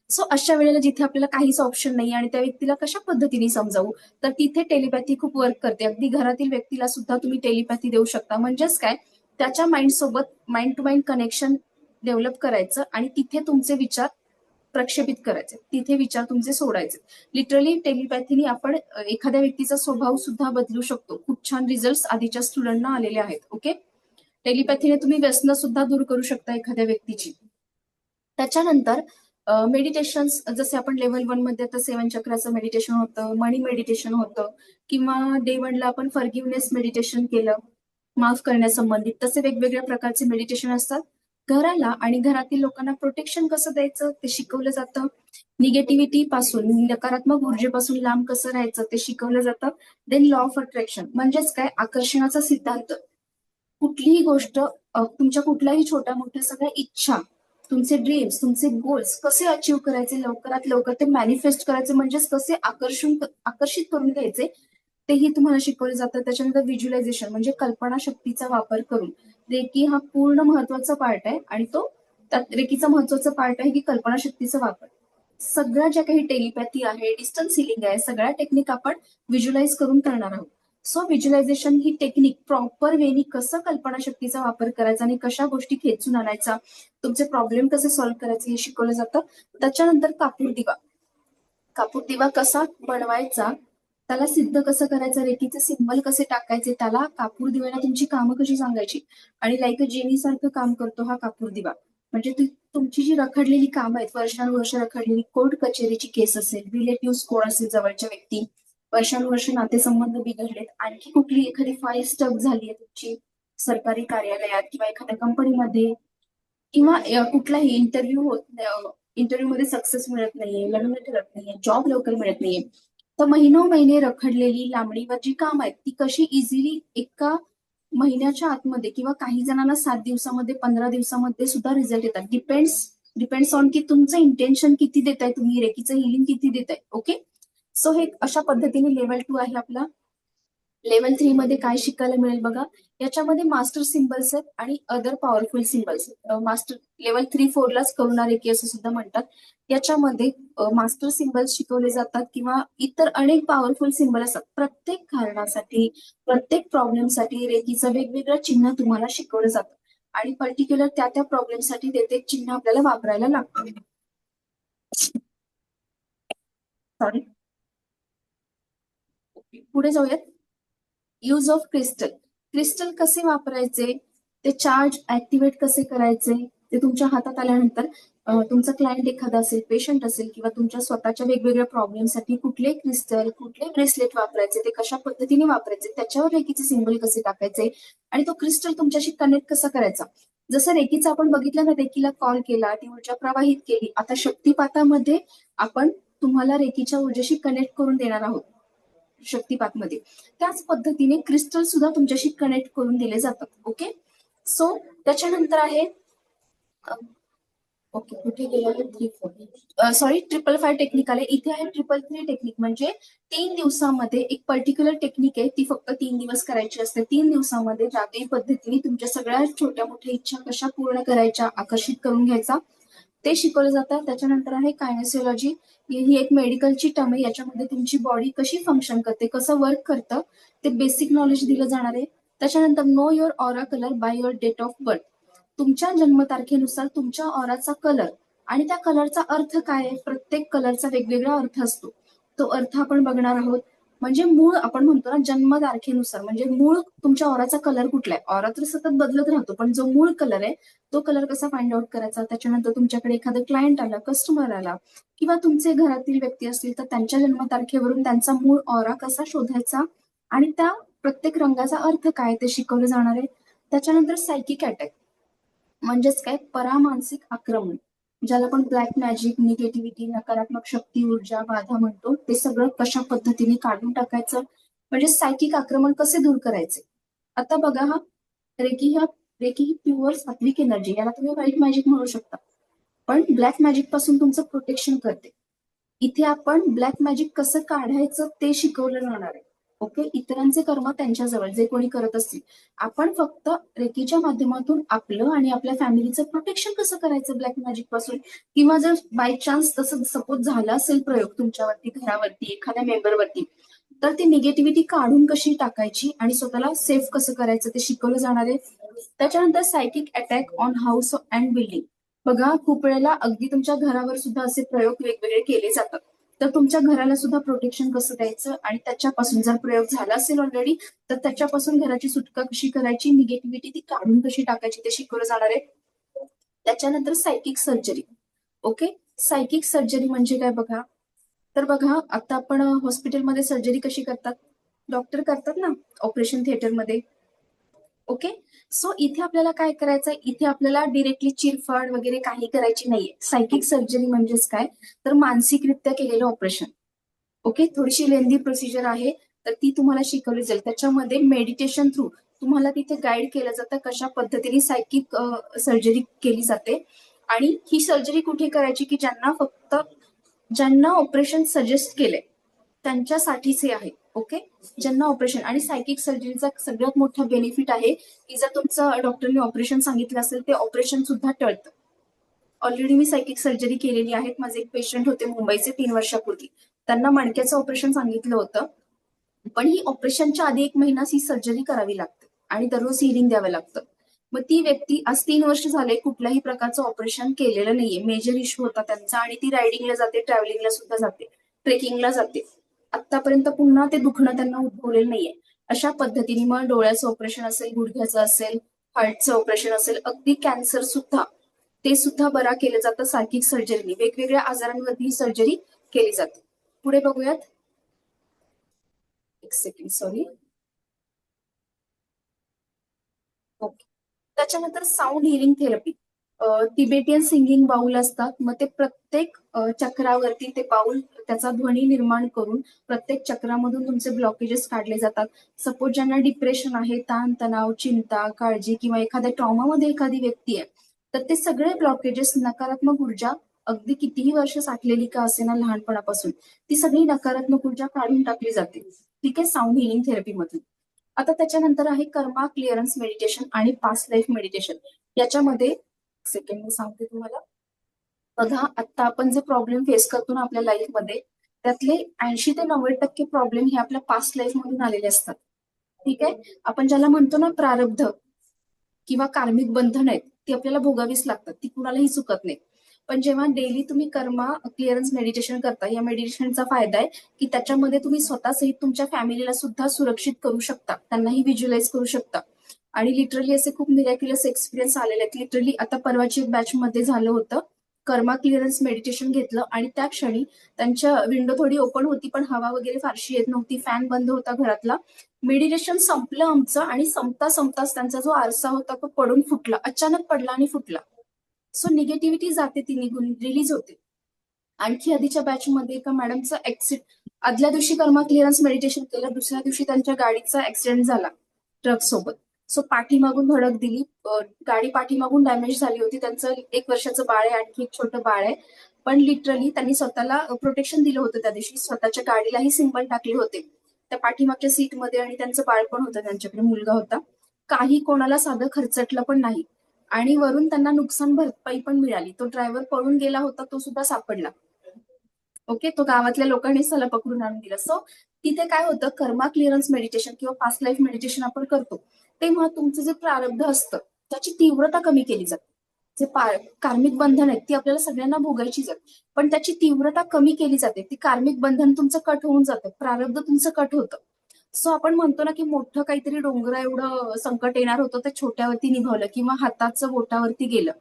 सो अशा वेळेला जिथे आपल्याला काहीच ऑप्शन नाही आणि त्या व्यक्तीला कशा पद्धतीने समजावू, तर तिथे टेलिपॅथी खूप वर्क करते. अगदी घरातील व्यक्तीला सुद्धा तुम्ही टेलिपॅथी देऊ शकता. म्हणजेच काय, त्याच्या माइंड सोबत mind to mind connection develop करायचं आणि तिथे तुमचे विचार प्रक्षेपित करायचे, तिथे विचार तुमचे सोडायचे. लिटरली टेलिपॅथीने आपण एखाद्या व्यक्तीचा स्वभाव सुद्धा बदलू शकतो. खूप छान रिझल्ट आधीच्या स्टुडंटना आलेले आहेत. ओके. टेलिपॅथीने तुम्ही व्यसनं सुद्धा दूर करू शकता एखाद्या व्यक्तीची. त्याच्यानंतर मेडिटेशन, जसे आपण लेव्हल 1 मध्ये आता 7 चक्राचं मेडिटेशन होतं, मनी मेडिटेशन होतं किंवा डे 1 ला आपण फॉरगिव्हनेस मेडिटेशन केलं, माफ करण्यासंबंधित, तसे वेगवेगळ्या प्रकारचे मेडिटेशन असतात. घराला आणि घरातील लोकांना प्रोटेक्शन कसं द्यायचं ते शिकवलं जातं. निगेटिव्हिटी पासून, नकारात्मक ऊर्जेपासून लांब कसं राहायचं ते शिकवलं जातं. देन लॉ ऑफ अट्रॅक्शन म्हणजेच काय, आकर्षणाचा सिद्धांत. कुठलीही गोष्ट तुमच्या कुठल्याही छोट्या मोठ्या सगळ्या इच्छा, तुमचे ड्रीम्स, तुमचे गोल्स कसे अचीव करायचे लवकरात लवकर, ते मॅनिफेस्ट करायचे, म्हणजेच कसे आकर्षित करून घ्यायचे तेही तुम्हाला शिकवले जातं. त्याच्यानंतर व्हिज्युअलायझेशन म्हणजे कल्पना शक्तीचा वापर करून. रेकी हा पूर्ण महत्वाचा पार्ट आहे आणि तो त्यात रेकीचा महत्वाचा पार्ट आहे की कल्पना शक्तीचा वापर. सगळ्या ज्या काही टेलिपॅथी आहे, डिस्टन्स हिलिंग आहे, सगळ्या टेक्निक आपण व्हिज्युअलाइज करून करणार आहोत. सो व्हिज्युअलायझेशन ही टेक्निक प्रॉपर वेनी कसं कल्पना शक्तीचा वापर करायचा आणि कशा गोष्टी खेचून आणायचा, तुमचे प्रॉब्लेम कसे सॉल्व्ह करायचे हे शिकवलं जातं. त्याच्यानंतर कापूर दिवा. कापूर दिवा कसा बनवायचा, त्याला सिद्ध कसं करायचं, रेकीचे सिंबल कसे टाकायचे, त्याला कापूर दिव्याला तुमची कामं कशी सांगायची. आणि लाईक अ जेनी सारखं काम करतो हा कापूर दिवा. म्हणजे तुमची जी रखडलेली कामं आहेत, वर्षानुवर्ष रखडलेली कोर्ट कचेरीची केस असेल, रिलेटिव्ह कोण असेल, जवळच्या व्यक्ती, वर्षानुवर्ष नातेसंबंध बिघडलेत, आणखी कुठली एखादी फाईल स्टक झाली आहे तुमची सरकारी कार्यालयात किंवा एखाद्या कंपनीमध्ये, किंवा कुठलाही इंटरव्ह्यू मध्ये सक्सेस मिळत नाहीये, लग्न ठरत नाहीये, जॉब लवकर मिळत नाहीये, तर महिने रखडलेली लांबणीवर जी काम आहेत ती कशी इझिली एका महिन्याच्या आतमध्ये किंवा काही जणांना 7 दिवसामध्ये, 15 दिवसामध्ये सुद्धा रिझल्ट येतात. डिपेंड्स ऑन की तुमचं इंटेन्शन किती देताय तुम्ही, रेकीचं हिलिंग किती देताय. ओके, सो हे अशा पद्धतीने लेवल 2 आहे आपला. लेवल 3 मध्ये काय शिकायला मिळेल बघा, याच्यामध्ये मास्टर सिम्बल्स आहेत आणि other powerful symbols. Master level 3-4 लाच करुणा रेकी असं सुद्धा म्हणतात. याच्यामध्ये मास्टर सिम्बल्स शिकवले जातात किंवा इतर अनेक पॉवरफुल सिम्बल असतात. प्रत्येक कारणासाठी, प्रत्येक प्रॉब्लेमसाठी रेकीचं वेगवेगळं चिन्ह तुम्हाला शिकवलं जातं आणि पर्टिक्युलर त्या प्रॉब्लेमसाठी ते चिन्ह आपल्याला वापरायला लागतं. सॉरी, पुढे जाऊयात. यूज ऑफ क्रिस्टल कसे वापरायचे, ते चार्ज ऍक्टिव्हेट कसे करायचे, ते तुमच्या हातात आल्यानंतर तुमचा क्लायंट एखादा असेल, पेशंट असेल किंवा तुमच्या स्वतःच्या वेगवेगळ्या प्रॉब्लेमसाठी कुठले क्रिस्टल, कुठले ब्रेसलेट वापरायचे, ते कशा पद्धतीने वापरायचे, त्याच्यावर रेकीचे सिंबल कसे टाकायचे आणि तो क्रिस्टल तुमच्याशी कनेक्ट कसा करायचा. जसं रेकीचं आपण बघितलं ना, रेकीला कॉल केला, ती ऊर्जा प्रवाहित केली. आता शक्तिपातामध्ये आपण तुम्हाला रेकीच्या ऊर्जेशी कनेक्ट करून देणार आहोत. शक्तिपातमध्ये त्याच पद्धतीने क्रिस्टल सुद्धा तुमच्याशी कनेक्ट करून दिले जातात. ओके, सो त्याच्यानंतर आहे ओके, कुठे गेलं, 3-4 सॉरी 555 टेक्निक आले. इथे आहे 333 टेक्निक. म्हणजे 3 दिवसामध्ये एक पर्टिक्युलर टेक्निक आहे, ती फक्त 3 दिवस करायची असते. 3 दिवसामध्ये जादुई पद्धतीने तुमच्या सगळ्या छोट्या मोठ्या इच्छा कशा पूर्ण करायच्या, आकर्षित करून घ्यायचा, ते शिकवलं जातं. त्याच्यानंतर आहे कायनेसिओलॉजी. ही एक मेडिकलची टर्म आहे. याच्यामध्ये तुमची बॉडी कशी फंक्शन करते, कसं वर्क करतं, ते बेसिक नॉलेज दिलं जाणार आहे. त्याच्यानंतर know your aura colour by your date of birth. तुमच्या जन्मतारखेनुसार तुमच्या ऑराचा कलर आणि त्या कलरचा अर्थ काय आहे. प्रत्येक कलरचा वेगवेगळा अर्थ असतो, तो अर्थ आपण बघणार आहोत. म्हणजे मूळ आपण म्हणतो ना, जन्मतारखेनुसार म्हणजे मूळ तुमच्या ऑराचा कलर कुठला आहे. ऑरा तर सतत बदलत राहतो, पण जो मूळ कलर आहे तो कलर कसा फाइंड आउट करायचा. त्याच्यानंतर तुमच्याकडे एखादं क्लायंट आला, कस्टमर आला किंवा तुमचे घरातील व्यक्ती असतील तर त्यांच्या जन्मतारखेवरून त्यांचा मूळ ऑरा कसा शोधायचा आणि त्या प्रत्येक रंगाचा अर्थ काय ते शिकवलं जाणार आहे. त्याच्यानंतर सायकिक अटॅक म्हणजेच काय, परामानसिक आक्रमण, ज्याला आपण ब्लॅक मॅजिक, निगेटिव्हिटी, नकारात्मक शक्ती, ऊर्जा, बाधा म्हणतो, ते सगळं कशा पद्धतीने काढून टाकायचं, म्हणजे सायकिक आक्रमण कसे दूर करायचे. आता बघा हा रेकी ही प्युअर सात्विक एनर्जी, याला तुम्ही व्हाईट मॅजिक म्हणू शकता, पण ब्लॅक मॅजिक पासून तुमचं प्रोटेक्शन करते. इथे आपण ब्लॅक मॅजिक कसं काढायचं ते शिकवलं जाणार आहे. ओके, इतरांचे कर्म त्यांच्याजवळ, जे कोणी करत असतील. आपण फक्त रेकीच्या माध्यमातून आपलं आणि आपल्या फॅमिलीचं प्रोटेक्शन कसं करायचं ब्लॅक मॅजिक पासून, किंवा जर बाय चान्स तसं सपोज झाला असेल प्रयोग तुमच्यावरती, घरावरती, एखाद्या मेंबरवरती, तर ती निगेटिव्हिटी काढून कशी टाकायची आणि स्वतःला सेफ कसं करायचं ते शिकवलं जाणार आहे. त्याच्यानंतर psychic attack on house and building. बघा, खूप वेळेला अगदी तुमच्या घरावर सुद्धा असे प्रयोग वेगवेगळे केले जातात, तर तुमच्या घराला सुद्धा प्रोटेक्शन कसं द्यायचं आणि त्याच्यापासून जर प्रयोग झाला असेल ऑलरेडी तर त्याच्यापासून घराची सुटका कशी करायची, निगेटिव्हिटी ती काढून कशी टाकायची ते शिकवलं जाणार आहे. त्याच्यानंतर psychic surgery. Okay, psychic surgery म्हणजे काय बघा, तर बघा आता आपण हॉस्पिटलमध्ये सर्जरी कशी करतात, डॉक्टर करतात ना ऑपरेशन थिएटरमध्ये, ओके. सो इथे आपल्याला काय करायचंय, इथे आपल्याला डिरेक्टली चिरफाड वगैरे काही करायची नाहीये. सायकिक सर्जरी म्हणजेच काय, तर मानसिकरित्या केलेलं ऑपरेशन. ओके, थोडीशी लेंदी प्रोसिजर आहे, तर ती तुम्हाला शिकवली जाईल. त्याच्यामध्ये मेडिटेशन थ्रू तुम्हाला तिथे गाईड केलं जातं कशा पद्धतीने सायकिक सर्जरी केली जाते. आणि ही सर्जरी कुठे करायची, की ज्यांना ऑपरेशन सजेस्ट केलंय त्यांच्यासाठीच हे आहे. ओके, ज्यांना ऑपरेशन आणि सायकिक सर्जरीचा सगळ्यात मोठा बेनिफिट आहे की जर तुमचं डॉक्टरने ऑपरेशन सांगितलं असेल ते ऑपरेशन सुद्धा टळतं. ऑलरेडी मी सायकिक सर्जरी केलेली आहे. माझे एक पेशंट होते मुंबईचे 3 वर्षापूर्वी. त्यांना मणक्याचं ऑपरेशन सांगितलं होतं, पण ही ऑपरेशनच्या आधी 1 महिनाच ही सर्जरी करावी लागते आणि दररोज हिलिंग द्यावं लागतं. मग ती व्यक्ती आज 3 वर्ष झाले कुठल्याही प्रकारचं ऑपरेशन केलेलं नाहीये. मेजर इश्यू होता त्यांचा आणि ती रायडिंगला जाते, ट्रॅव्हलिंगला सुद्धा जाते, ट्रेकिंगला जाते. आतापर्यंत पुन्हा ते दुखणं त्यांना उद्भवलेलं नाहीये. अशा पद्धतीने मग डोळ्याचं ऑपरेशन असेल, गुडघ्याचं असेल, हार्टचं ऑपरेशन असेल, अगदी कॅन्सर सुद्धा ते सुद्धा बरा केलं जातं सायकिक सर्जरीने. वेगवेगळ्या आजारांवरती ही सर्जरी केली जाते. पुढे बघूयात. एक सेकंड, सॉरी. ओके. त्याच्यानंतर sound healing therapy. Tibetan singing bowl असतात. मग ते प्रत्येक चक्रावरती ते बाउल त्याचा ध्वनी निर्माण करून प्रत्येक चक्रामधून तुमचे ब्लॉकेजेस काढले जातात. सपोज ज्यांना डिप्रेशन आहे, ताण तणाव, चिंता, काळजी किंवा एखाद्या ट्रॉमामध्ये एखादी व्यक्ती आहे, तर ते सगळे ब्लॉकेजेस, नकारात्मक ऊर्जा अगदी कितीही वर्ष साठलेली का असेना लहानपणापासून, ती सगळी नकारात्मक ऊर्जा काढून टाकली जाते. ठीक आहे, साऊंड हिलिंग थेरपीमधून. आता त्याच्यानंतर आहे कर्मा क्लिअरन्स मेडिटेशन आणि पास्ट लाईफ मेडिटेशन. याच्यामध्ये सेकंड मी सांगते तुम्हाला. बघा, आता आपण जे प्रॉब्लेम फेस करतो ना आपल्या लाईफमध्ये, त्यातले 80 ते 90% प्रॉब्लेम हे आपल्या पास्ट लाईफ मधून आलेले असतात. ठीक आहे, आपण ज्याला म्हणतो ना प्रारब्ध किंवा कार्मिक बंधन आहेत, ती आपल्याला भोगावीच लागतात, ती कुणालाही चुकत नाही. पण जेव्हा डेली तुम्ही कर्मा क्लिअरन्स मेडिटेशन करता, या मेडिटेशनचा फायदा आहे की त्याच्यामध्ये तुम्ही स्वतः सहित तुमच्या फॅमिलीला सुद्धा सुरक्षित करू शकता, त्यांनाही व्हिज्युअलाइज करू शकता. आणि लिटरली असे खूप मिरॅक्युलस एक्सपिरियन्स आलेले आहेत. लिटरली आता परवाची बॅच मध्ये झालं होतं, कर्मा क्लिअरन्स मेडिटेशन घेतलं आणि त्या क्षणी त्यांच्या विंडो थोडी ओपन होती पण हवा वगैरे फारशी येत नव्हती, फॅन बंद होता घरातला. मेडिटेशन संपलं आमचं आणि संपताच त्यांचा जो आरसा होता तो पडून फुटला, अचानक पडला आणि फुटला. सो निगेटिव्हिटी जाते, ती निघून रिलीज होते. आणखी आधीच्या बॅच मध्ये एका मॅडमचं आदल्या दिवशी कर्मा क्लिअरन्स मेडिटेशन केलं, दुसऱ्या दिवशी त्यांच्या गाडीचा ऍक्सिडेंट झाला ट्रक सोबत. सो पाठीमागून धडक दिली, गाडी पाठीमागून डॅमेज झाली होती. त्यांचं 1 वर्षाचं बाळ आहे, आणखी एक छोटं बाळ आहे. पण लिटरली त्यांनी स्वतःला प्रोटेक्शन दिलं होतं त्या दिवशी, स्वतःच्या गाडीलाही सिंबल टाकले होते त्या पाठीमागच्या सीटमध्ये आणि त्यांचं बाळ पण होतं, त्यांच्याकडे मुलगा होता. काही कोणाला साधं खर्चटलं पण नाही आणि वरून त्यांना नुकसान भरपाई पण मिळाली. तो ड्रायव्हर पळून गेला होता, तो सुद्धा सापडला. ओके, तो गावातल्या लोकांनी त्याला पकडून आणून दिला. सो तिथे काय होतं, कर्मा क्लिअरन्स मेडिटेशन किंवा पास्ट लाईफ मेडिटेशन आपण करतो तेव्हा तुमचं जे प्रारब्ध असतं त्याची तीव्रता कमी केली जाते. जे कार्मिक बंधन आहेत ती आपल्याला सगळ्यांना भोगायची जाते, पण त्याची तीव्रता कमी केली जाते. ती कार्मिक बंधन तुमचं कट होऊन जातं, प्रारब्ध तुमचं कट होतं. सो आपण म्हणतो ना की मोठं काहीतरी डोंगरा एवढं संकट येणार होतं ते छोट्यावरती निभावलं किंवा हाताचं बोटावरती गेलं,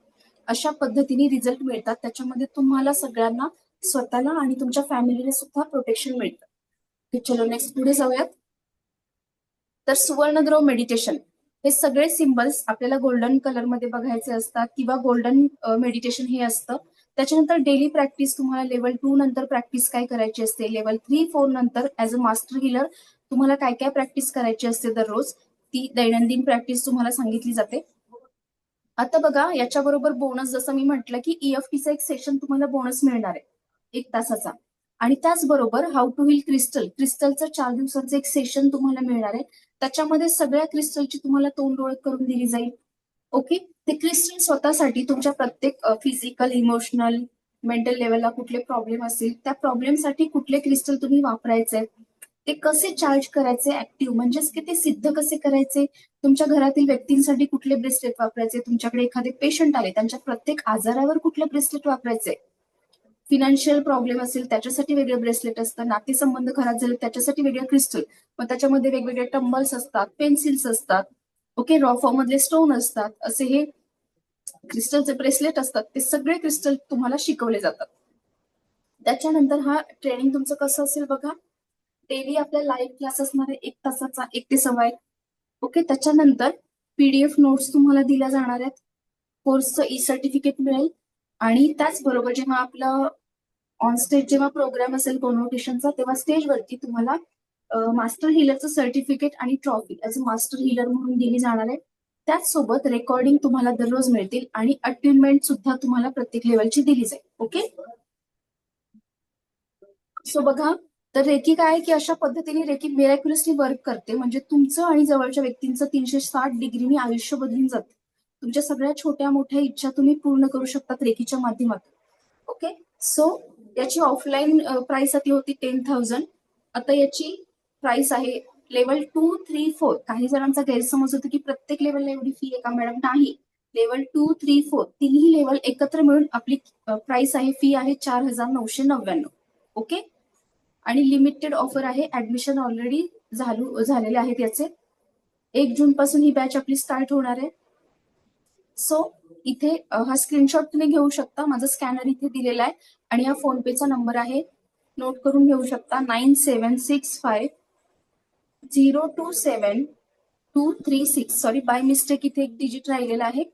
अशा पद्धतीने रिझल्ट मिळतात. त्याच्यामध्ये तुम्हाला सगळ्यांना, स्वतःला आणि तुमच्या फॅमिलीला सुद्धा प्रोटेक्शन मिळतं. चलो नेक्स्ट पुढे जाऊयात. तर सुवर्णद्रव मेडिटेशन, हे सगळे सिम्बल्स आपल्याला गोल्डन कलर मध्ये बघायचे असतात किंवा गोल्डन मेडिटेशन हे असतं. त्याच्यानंतर डेली प्रॅक्टिस तुम्हाला लेवल 2 नंतर प्रॅक्टिस काय करायची असते, लेवल 3-4 नंतर ऍज अ मास्टर हिलर तुम्हाला काय काय प्रॅक्टिस करायची असते दररोज, ती दैनंदिन प्रॅक्टिस तुम्हाला सांगितली जाते. आता बघा, याच्याबरोबर बोनस, जसं मी म्हटलं की EFTचा एक सेशन तुम्हाला बोनस मिळणार आहे 1 तासाचा. आणि त्याचबरोबर हाऊ टू हील क्रिस्टलचं 4 दिवसाचं एक सेशन तुम्हाला मिळणार आहे. त्याच्यामध्ये सगळ्या क्रिस्टलची तुम्हाला तोंड ओळख करून दिली जाईल. ओके, ते क्रिस्टल स्वतःसाठी तुमच्या प्रत्येक फिजिकल, इमोशनल, मेंटल लेवलला कुठले प्रॉब्लेम असतील त्या प्रॉब्लेमसाठी कुठले क्रिस्टल तुम्ही वापरायचे, ते कसे चार्ज करायचे ऍक्टिव्ह, म्हणजेच की ते सिद्ध कसे करायचे, तुमच्या घरातील व्यक्तींसाठी कुठले ब्रेसलेट वापरायचे, तुमच्याकडे एखादे पेशंट आले त्यांच्या प्रत्येक आजारावर कुठले ब्रेसलेट वापरायचे, फिनान्शियल प्रॉब्लेम असेल त्याच्यासाठी वेगळं ब्रेसलेट असतं, नातेसंबंध खराब झाले त्याच्यासाठी वेगळं क्रिस्टल, मग त्याच्यामध्ये वेगवेगळे टंबल्स असतात, पेन्सिल्स असतात, ओके, रॉ फॉर्म मधले स्टोन असतात, असे हे क्रिस्टलचे ब्रेसलेट असतात. ते सगळे क्रिस्टल तुम्हाला शिकवले जातात. त्याच्यानंतर हा ट्रेनिंग तुमचं कसं असेल बघा, डेली आपल्या लाईव्ह क्लास असणार आहे 1 तासाचा, 1 ते 1.25. ओके, त्याच्यानंतर PDF नोट्स तुम्हाला दिल्या जाणार आहेत. कोर्सचं ई सर्टिफिकेट मिळेल आणि त्याचबरोबर जेव्हा आपलं ऑन स्टेज जेव्हा प्रोग्राम असेल कॉन्व्होकेशनचा, तेव्हा स्टेजवरती तुम्हाला मास्टर हिलरचं सर्टिफिकेट आणि trophy as a master healer म्हणून दिली जाणार आहे. त्याचसोबत रेकॉर्डिंग तुम्हाला दररोज मिळतील आणि अटेनमेंट सुद्धा तुम्हाला प्रत्येक लेवलची दिली जाईल. ओके, सो बघा, तर रेकी काय आहे की अशा पद्धतीने रेकी मिरॅक्युलसली वर्क करते. म्हणजे तुमचं आणि जवळच्या व्यक्तींचं 360 डिग्रीनी आयुष्य बदलून जातं. तुमच्या सगळ्या छोट्या मोठ्या इच्छा तुम्ही पूर्ण करू शकतात रेकीच्या माध्यमातून. ओके, सो याची ऑफलाईन प्राइस आधी होती 10,000. आता याची प्राइस आहे लेवल 2, 3, 4. काही जणांचा गैरसमज होतो की प्रत्येक लेवलला एवढी फी आहे का मॅडम? नाही, लेवल 2, 3, 4 तिन्ही लेवल एकत्र मिळून आपली प्राइस आहे, फी आहे 4,999. ओके, आणि लिमिटेड ऑफर आहे. ऍडमिशन ऑलरेडी झालेले आहेत याचे. 1 जून पासून ही बॅच आपली स्टार्ट होणार आहे. सो इथे हा स्क्रीनशॉट तुम्ही घेऊ शकता. माझा स्कॅनर इथे दिलेला आहे आणि हा फोन पेचा नंबर आहे, नोट करून घेऊ शकता. 9765027236. सॉरी, बाय मिस्टेक इथे एक डिजिट राहिलेला आहे.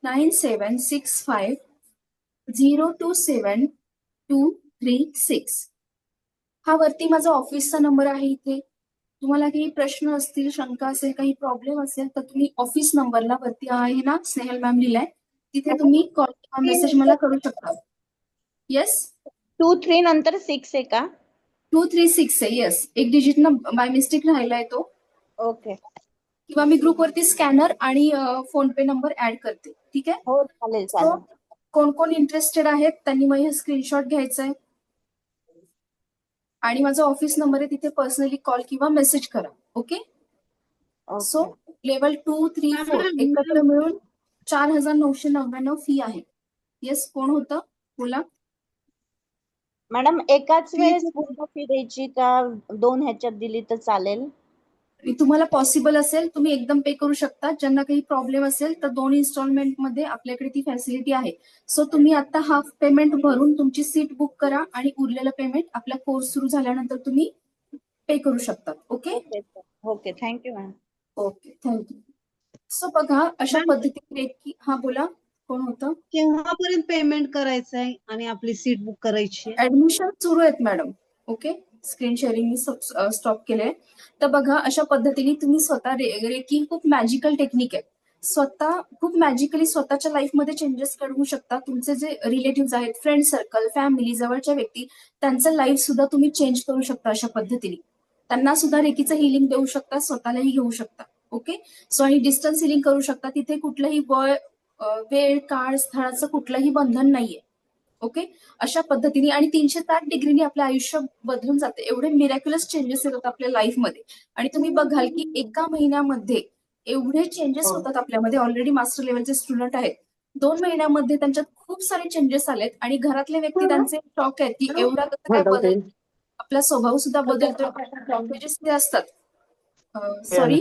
9765027236. हा वरती माझा ऑफिसचा नंबर आहे. इथे तुम्हाला काही प्रश्न असतील, शंका असेल, काही प्रॉब्लेम असेल तर तुम्ही ऑफिस नंबरला वरती आहे ना स्नेहल मॅम लिहिलाय, तिथे तुम्ही कॉल किंवा मेसेज मला करू शकता. येस, 2-3 नंतर 6 आहे का? 236 आहे. येस, एक डिजिट ना बाय मिस्टेक राहिलाय तो. ओके, किंवा मी ग्रुपवरती स्कॅनर आणि फोन पे नंबर ऍड करते. ठीक आहे, हो चालेल सो चालेल. कोण कोण इंटरेस्टेड आहेत त्यांनी मग हे स्क्रीनशॉट घ्यायचा आहे आणि माझा ऑफिस नंबर आहे, तिथे पर्सनली कॉल किंवा मेसेज करा. ओके, सो लेवल 2, 3, 4 एकत्र मिळून 4,999 फी आहे. येस, कोण होतं बोला. मॅडम एकाच वेळेस पूर्ण फी द्यायची का 2 ह्याच्यात दिली तर चालेल? तुम्हाला पॉसिबल असेल तुम्ही एकदम पे करू शकता. ज्यांना काही प्रॉब्लेम असेल तर 2 इन्स्टॉलमेंट मध्ये आपल्याकडे ती फॅसिलिटी आहे. सो तुम्ही आता हाफ पेमेंट भरून तुमची सीट बुक करा आणि उरलेलं पेमेंट आपला कोर्स सुरू झाल्यानंतर तुम्ही पे करू शकता. Okay, okay, thank you ma'am. Okay, thank you. So बघा, अशा पद्धतीने की हा बोला, कोण होतं. केव्हापर्यंत पेमेंट करायचं आहे आणि आपली सीट बुक करायची आहे? ऍडमिशन सुरू आहेत मॅडम. ओके, स्क्रीन शेअरिंग मी स्टॉप केलंय. तर बघा, अशा पद्धतीने तुम्ही स्वतः रेकी खूप मॅजिकल टेक्निक आहे. स्वतः खूप मॅजिकली स्वतःच्या लाईफमध्ये चेंजेस घडवू शकता. तुमचे जे रिलेटिव्ह आहेत, फ्रेंड सर्कल, फॅमिली, जवळच्या व्यक्ती, त्यांचं लाईफ सुद्धा तुम्ही चेंज करू शकता. अशा पद्धतीने त्यांना सुद्धा रेकीचं हिलिंग देऊ शकता, स्वतःलाही घेऊ शकता. ओके, सो आणि डिस्टन्स हिलिंग करू शकता. तिथे कुठलंही वेळ, काळ, स्थळाचं कुठलंही बंधन नाहीये. ओके, अशा पद्धतीने आणि 360 डिग्रीने आपलं आयुष्य बदलून जाते. एवढे मिरॅक्युलस चेंजेस येतात आपल्या लाईफमध्ये आणि तुम्ही बघाल की एका महिन्यामध्ये एवढे चेंजेस होतात आपल्यामध्ये. ऑलरेडी मास्टर लेवलचे स्टुडंट आहेत, 2 महिन्यामध्ये त्यांच्यात खूप सारे चेंजेस आलेत आणि घरातले व्यक्ती त्यांचे शॉक आहेत की एवढा कसं काय बदल. आपला स्वभाव सुद्धा बदलतो. ब्लॉकेजेस जे असतात. Sorry,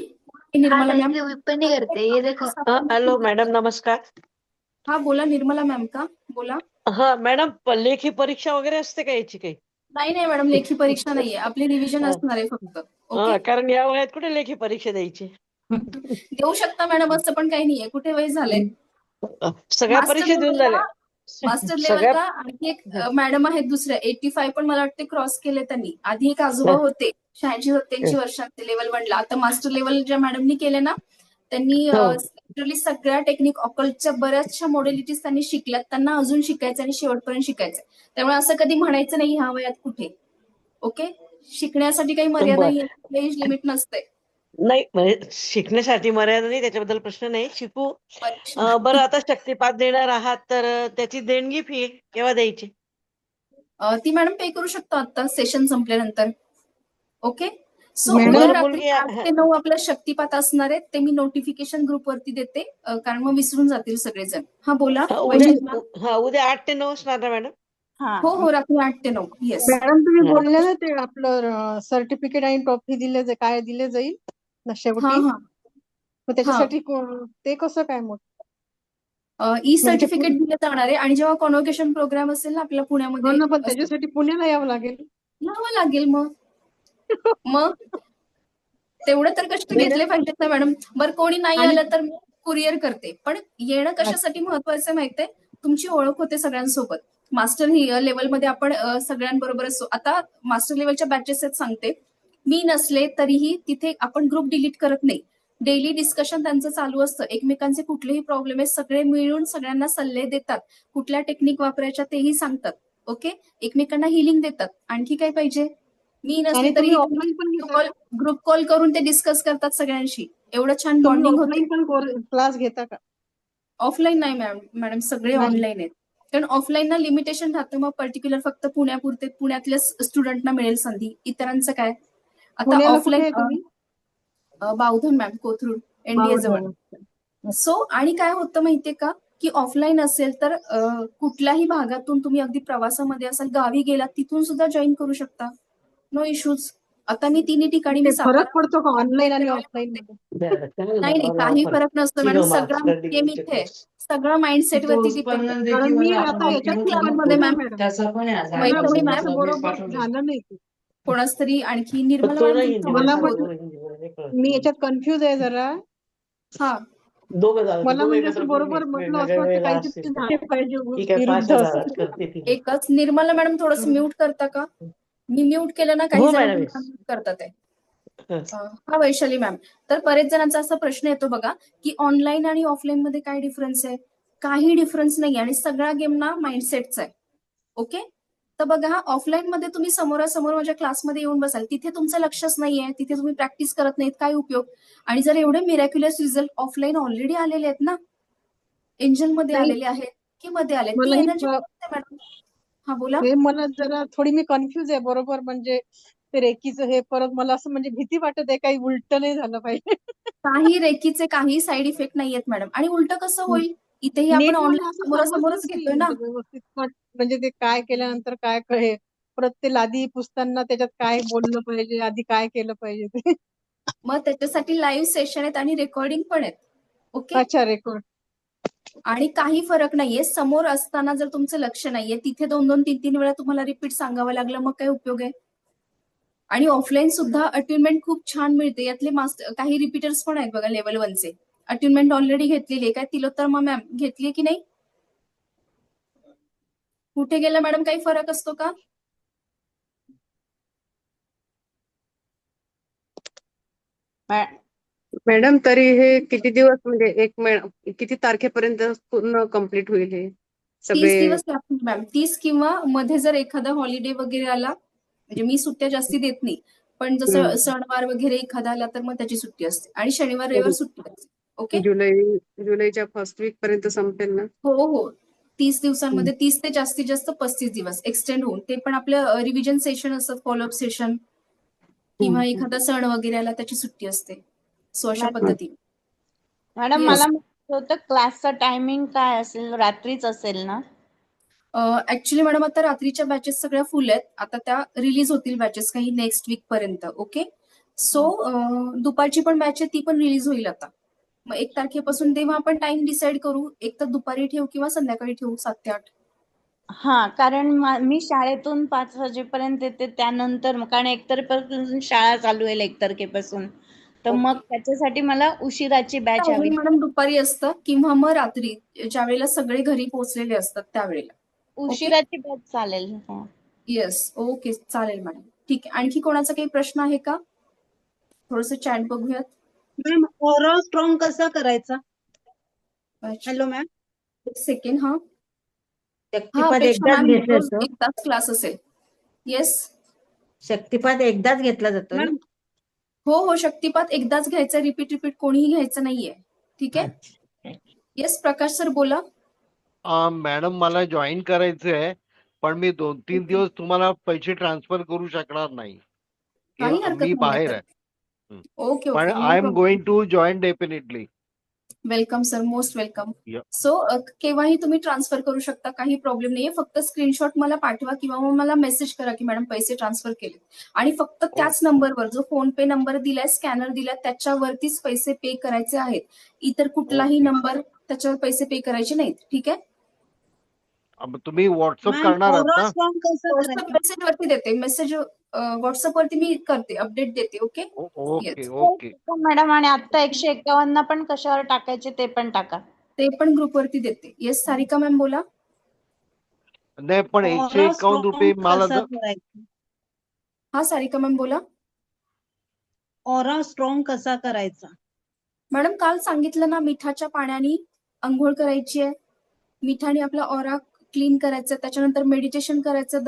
Nirmala ma'am. Hello madam, नमस्कार. हा बोला, निर्मला मॅम का? बोला. हा मॅडम, लेखी परीक्षा वगैरे असते का याची काही? नाही मॅडम, लेखी परीक्षा नाहीये, आपली रिव्हिजन असणार आहे फक्त. ओके, कारण या वयात कुठे लेखी परीक्षा द्यायची? देऊ शकता मॅडम, असं पण काही नाहीये. कुठे वय झालंय. सगळ्या परीक्षा देऊन झाल्या? मास्टर सगळ्या लेवलला आणखी एक मॅडम आहेत दुसऱ्या 85 पण मला वाटते क्रॉस केले त्यांनी. आधी एक आजोबा होते 86-87 वर्षांचे लेवल 1ला. आता मास्टर लेवल ज्या मॅडमनी केले ना, त्यांनी लिटरली सगळ्या टेक्निक ऑकल्टच्या बऱ्याचशा मॉडेलिटीज त्यांनी शिकल्यात. त्यांना अजून शिकायचं आणि शेवटपर्यंत शिकायचं. त्यामुळे असं कधी म्हणायचं नाही ह्या वयात कुठे. ओके, शिकण्यासाठी काही मर्यादा एज लिमिट नसते. नाही, म्हणजे शिकण्यासाठी मर्यादा नाही, त्याच्याबद्दल प्रश्न नाही. शिकू. बरं, आता शक्तिपात देणार आहात तर त्याची देणगी फी केव्हा द्यायची? ती मॅडम पे करू शकतो आता सेशन संपल्यानंतर. ओके, सो मॅडम, उद्या जर रात्री मुलगी 8 ते 9 आपला शक्तिपात असणार आहे. ते मी नोटिफिकेशन ग्रुपवरती देते, कारण मग विसरून जातील सगळेजण. हा बोला. उद्या 8 ते 9 असणार ना मॅडम? हो, रात्री 8 ते 9. येस मॅडम, तुम्ही बोलले ना ते आपलं सर्टिफिकेट आणि ट्रॉफी दिले जाईल ना शेवटी. मग त्याच्यासाठी ते कसं काय मग? ई सर्टिफिकेट दिलं जाणार आहे आणि जेव्हा कॉन्व्होकेशन प्रोग्राम असेल ना आपल्या पुण्यामध्ये, पण त्याच्यासाठी पुण्याला यावं लागेल. मग तेवढं तर कष्ट घेतले पाहिजेत ना मॅडम. बरं, कोणी नाही आलं तर कुरिअर करते. पण येणं कशासाठी महत्वाचं आहे माहितीये, तुमची ओळख होते सगळ्यांसोबत. मास्टर लेवलमध्ये आपण सगळ्यांबरोबर असतो. आता मास्टर लेवलच्या बॅचेस आहेत सांगते, मी नसले तरीही तिथे आपण ग्रुप डिलीट करत नाही. डेली डिस्कशन त्यांचं चालू असतं. एकमेकांचे कुठलेही प्रॉब्लेम आहे सगळे मिळून सगळ्यांना सल्ले देतात. कुठल्या टेक्निक वापरायच्या तेही सांगतात. ओके, एकमेकांना हिलिंग देतात. आणखी काय पाहिजे? मी नसले आणि तरी तुम्ही ऑफलाईन पण घेता का? ग्रुप कॉल करून ते डिस्कस करतात सगळ्यांशी. एवढं छान तुम्ही बॉन्डिंग होते. ऑफलाईन पण क्लास घेता का? ऑफलाईन नाही मॅडम, सगळे नाही. ऑनलाईन आहेत. कारण ऑफलाईनला लिमिटेशन राहतं, मग पर्टिक्युलर फक्त पुण्यापुरते पुण्यातल्या स्टुडंटना मिळेल संधी, इतरांचं काय. आता पुण्याला कुठे आहे ऑफलाईन तुम्ही? बावधन मॅम, कोथरूड, एनडीए जवळ. सो आणि काय होतं माहितीये का, की ऑफलाईन असेल तर कुठल्याही भागातून तुम्ही अगदी प्रवासामध्ये असाल, गावी गेलात, तिथून सुद्धा जॉईन करू शकता. No issues. आता मी तिन्ही ठिकाणी ते मी फरक पडतो का ऑनलाईन आणि ऑफलाईन मध्ये? नाही, काही फरक नसतो मॅडम. सगळा गेम इथे आहे. सगळं माइंडसेट वरती डिपेंड आहे. कारण मी आता याच्यात मध्ये मॅम वैष्णवी मॅम माझं बरोबर झालं नाही ते. कोणाच तरी आणखी निर्मला तो मॅडम नाही तुमचा हिंदी मला आवाज पण- मध्ये मी याच्यात कन्फ्युज आहे जरा. हा दोघं झालं मला दोघं म्हणजे एकत्र असं करून बरोबर घे. म्हटलं असं वेगवेगळ्या वाटतं वेळेला काहीतरी असतील. झाले पाहिजे ठीक आहे, विरुद्ध 5,000 असं. करते ती. एकच. निर्मला मॅडम थोडस म्यूट करता का? मी म्यूट केलं ना, काही हो, जण मॅडम. म्यूट करतात आहे. हं. हा वैशाली मॅम, तर बरेच जणांचा असा प्रश्न येतो बघा, की ऑनलाईन आणि ऑफलाईन मध्ये काय डिफरन्स आहे? काही डिफरन्स नाही आणि सगळ्या गेमना माइंडसेटचा आहे. ओके, तर बघा, ऑफलाईन मध्ये तुम्ही समोरासमोर माझ्या क्लासमध्ये येऊन बसाल, तिथे तुमचं लक्षच नाहीये, तिथे तुम्ही प्रॅक्टिस करत नाहीत, काय उपयोग? आणि जर एवढे मिरॅक्युलस रिझल्ट ऑफलाईन ऑलरेडी आलेले आहेत ना, एंजल मध्ये नाही. आलेले आहेत की मध्ये आले, ती मला ही एनर्जी मॅडम. हा बोला. हे मला जरा थोडी मी कन्फ्युज आहे. बरोबर म्हणजे ते रेकीचं हे परत मला असं म्हणजे भीती वाटत आहे काही उलट नाही झालं पाहिजे. काही रेकीचे काही साईड इफेक्ट नाहीयेत मॅडम. आणि उलट कसं होईल, इथेही आपण नीट मला ऑनलाईन असं समोरासमोरच समजलंच घेतोय नाही ना. व्यवस्थित म्हणजे ते काय केल्यानंतर काय कळे परत ते लादी पुसताना त्याच्यात काय बोललं पाहिजे आधी काय केलं पाहिजे ते. मग त्याच्यासाठी लाईव्ह सेशन आहेत आणि रेकॉर्डिंग पण आहेत. ओके, अच्छा, रेकॉर्ड. आणि काही फरक नाहीये. समोर असताना जर तुमचं लक्ष नाहीये, तिथे 2-2, 3-3 वेळा तुम्हाला रिपीट सांगावं लागलं, मग काय उपयोग आहे? आणि ऑफलाईन सुद्धा अटेनमेंट खूप छान मिळते. यातले मास्टर काही रिपीटर्स पण आहेत बघा, लेवल 1चे. अटेनमेंट ऑलरेडी घेतलेली आहे. काय तिलोत्तमा मॅम घेतलीये की नाही? कुठे गेला मॅडम? काही फरक असतो का? मॅडम तरी हे किती दिवस म्हणजे किती तारखेपर्यंत पूर्ण कम्प्लीट होईल हे 30 सगळे? दिवस लागतील मॅम. 30 किंवा मध्ये जर एखादा हॉलिडे वगैरे आला, म्हणजे मी सुट्ट्या जास्ती देत नाही, पण जसं सणवार वगैरे एखादा आला तर मग त्याची सुट्टी असते. आणि शनिवार रविवार सुट्टी असते. ओके, जुलैच्या फर्स्ट वीक पर्यंत संपेल ना? हो. 30 दिवसांमध्ये 30 ते जास्तीत जास्त 35 दिवस एक्सटेंड होऊन, ते पण आपलं रिव्हिजन सेशन असतात, फॉलोअप सेशन किंवा एखादा सण वगैरे आला त्याची सुट्टी असते. सो अशा पद्धतीने. Madam Yes. मला माहिती होतं क्लासचं टायमिंग काय असेल, रात्रीच असेल ना? ऍक्च्युली मॅडम आता रात्रीच्या बॅचेस सगळ्या फुल आहेत. आता त्या रिलीज होतील बॅचेस काही नेक्स्ट वीक पर्यंत. ओके, सो दुपारची पण बॅच आहे, ती पण रिलीज होईल आता. मग 1 तारखेपासून तेव्हा आपण टाइम डिसाईड करू, एक तर दुपारी ठेवू किंवा संध्याकाळी ठेवू 7 ते 8. हा, कारण मी शाळेतून 5 वाजेपर्यंत येते, त्यानंतर कारण 1 तारखेपासून शाळा चालू होईल 1 तारखेपासून. तर Okay. मग त्याच्यासाठी मला उशिराची बॅच हवी. मॅडम दुपारी असतं किंवा मग रात्री, ज्या वेळेला सगळे घरी पोहोचलेले असतात त्यावेळेला. उशिराची बॅच चालेल. हा. येस, ओके, चालेल मॅडम. ठीक आहे. आणखी कोणाचा काही प्रश्न आहे का? थोडस चॅट बघूयात. मॅम ओरल स्ट्रॉंग कसा करायचा? Hello ma'am. एक सेकंड. हा, शक्तिपात अपेक्षा एकदाच मॅम, घेतला रोज जातो. एकदाच क्लास असेल. येस. शक्तिपात एकदाच घेतला जातो ना? मॅम हो, शक्तिपात एकदाच घ्यायचं, रिपीट कोणीही घ्यायचं नाहीये. ठीक आहे. अच्छा. येस, प्रकाश सर बोला. मॅडम मला जॉईन करायचंय, पण मी 2-3 दिवस तुम्हाला पैसे ट्रान्सफर करू शकणार नाही. काही हरकत मी नाही. बाहेर आहे. ओके, पण no I am problem. Going to join definitely. Welcome sir, most welcome. Yeah. So केव्हाही तुम्ही ट्रान्सफर करू शकता, काही प्रॉब्लेम नाहीये. फक्त स्क्रीनशॉट मला पाठवा किंवा मग मला मेसेज करा की मॅडम पैसे ट्रान्सफर केले. आणि फक्त त्याच नंबरवर, जो फोन पे नंबर दिलाय, स्कॅनर दिलाय, त्याच्यावरतीच पैसे पे करायचे आहेत. इतर कुठलाही Okay. नंबर त्याच्यावर पैसे पे करायचे नाहीत. ठीक आहे. तुम्ही व्हॉट्सअप मॅम करणार आहात ओरा ना? स्ट्रॉंग कसं व्हॉट्सअप करायचं? मेसेज वरती देते. मेसेज व्हॉट्सअप वरती मी करते, अपडेट देते. Okay. Okay yes. Okay. Madam आणि आता 151 पण कशावर टाकायचे ते पण टाका. ते पण ग्रुपवरती देते. येस सारिका मॅम बोला. नाही पण ओरा 151 रुपये स्ट्रॉंग मला कसं करायचं? हा सारिका मॅम बोला. ओरा स्ट्रॉंग कसा करायचा? मॅडम काल सांगितलं ना, मिठाच्या पाण्याने अंघोळ करायची आहे. मिठाने आपला ऑरा क्लीन करायचं, त्याच्यानंतर मेडिटेशन करायचं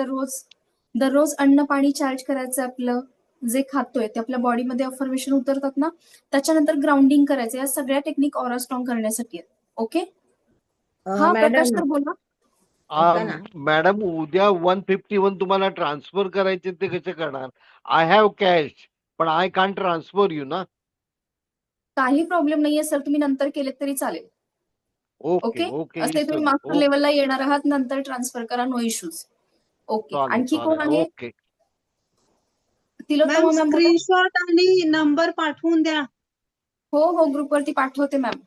दररोज अन्न पाणी चार्ज करायचं. आपलं जे खातोय ते आपल्या बॉडीमध्ये अफर्मेशन उतरतात ना, त्याच्यानंतर ग्राउंडिंग करायचं. या सगळ्या टेक्निक ऑरा स्ट्रॉंग करण्यासाठी आहेत. ओके. हा प्रकाश मॅडम सर बोला. ऐका ना. मॅडम उद्या 151 तुम्हाला ट्रान्सफर करायचे ते कसे करणार? आय हॅव कॅश पण आय कांट ट्रान्सफर यू ना. काही प्रॉब्लेम नाहीये सर, तुम्ही नंतर केलेत तरी चालेल. Okay okay. ओके असे तुम्ही सर. मास्टर लेवलला येणार आहात, नंतर ट्रान्सफर करा, नो इश्यूज. ओके. चालेल आणखी कोण चालेल. आहे? ओके. तिलोत्तमा मॅम मॅम बोला. स्क्रीनशॉट आणि नंबर पाठवून द्या. हो ग्रुपवरती पाठवते मॅम.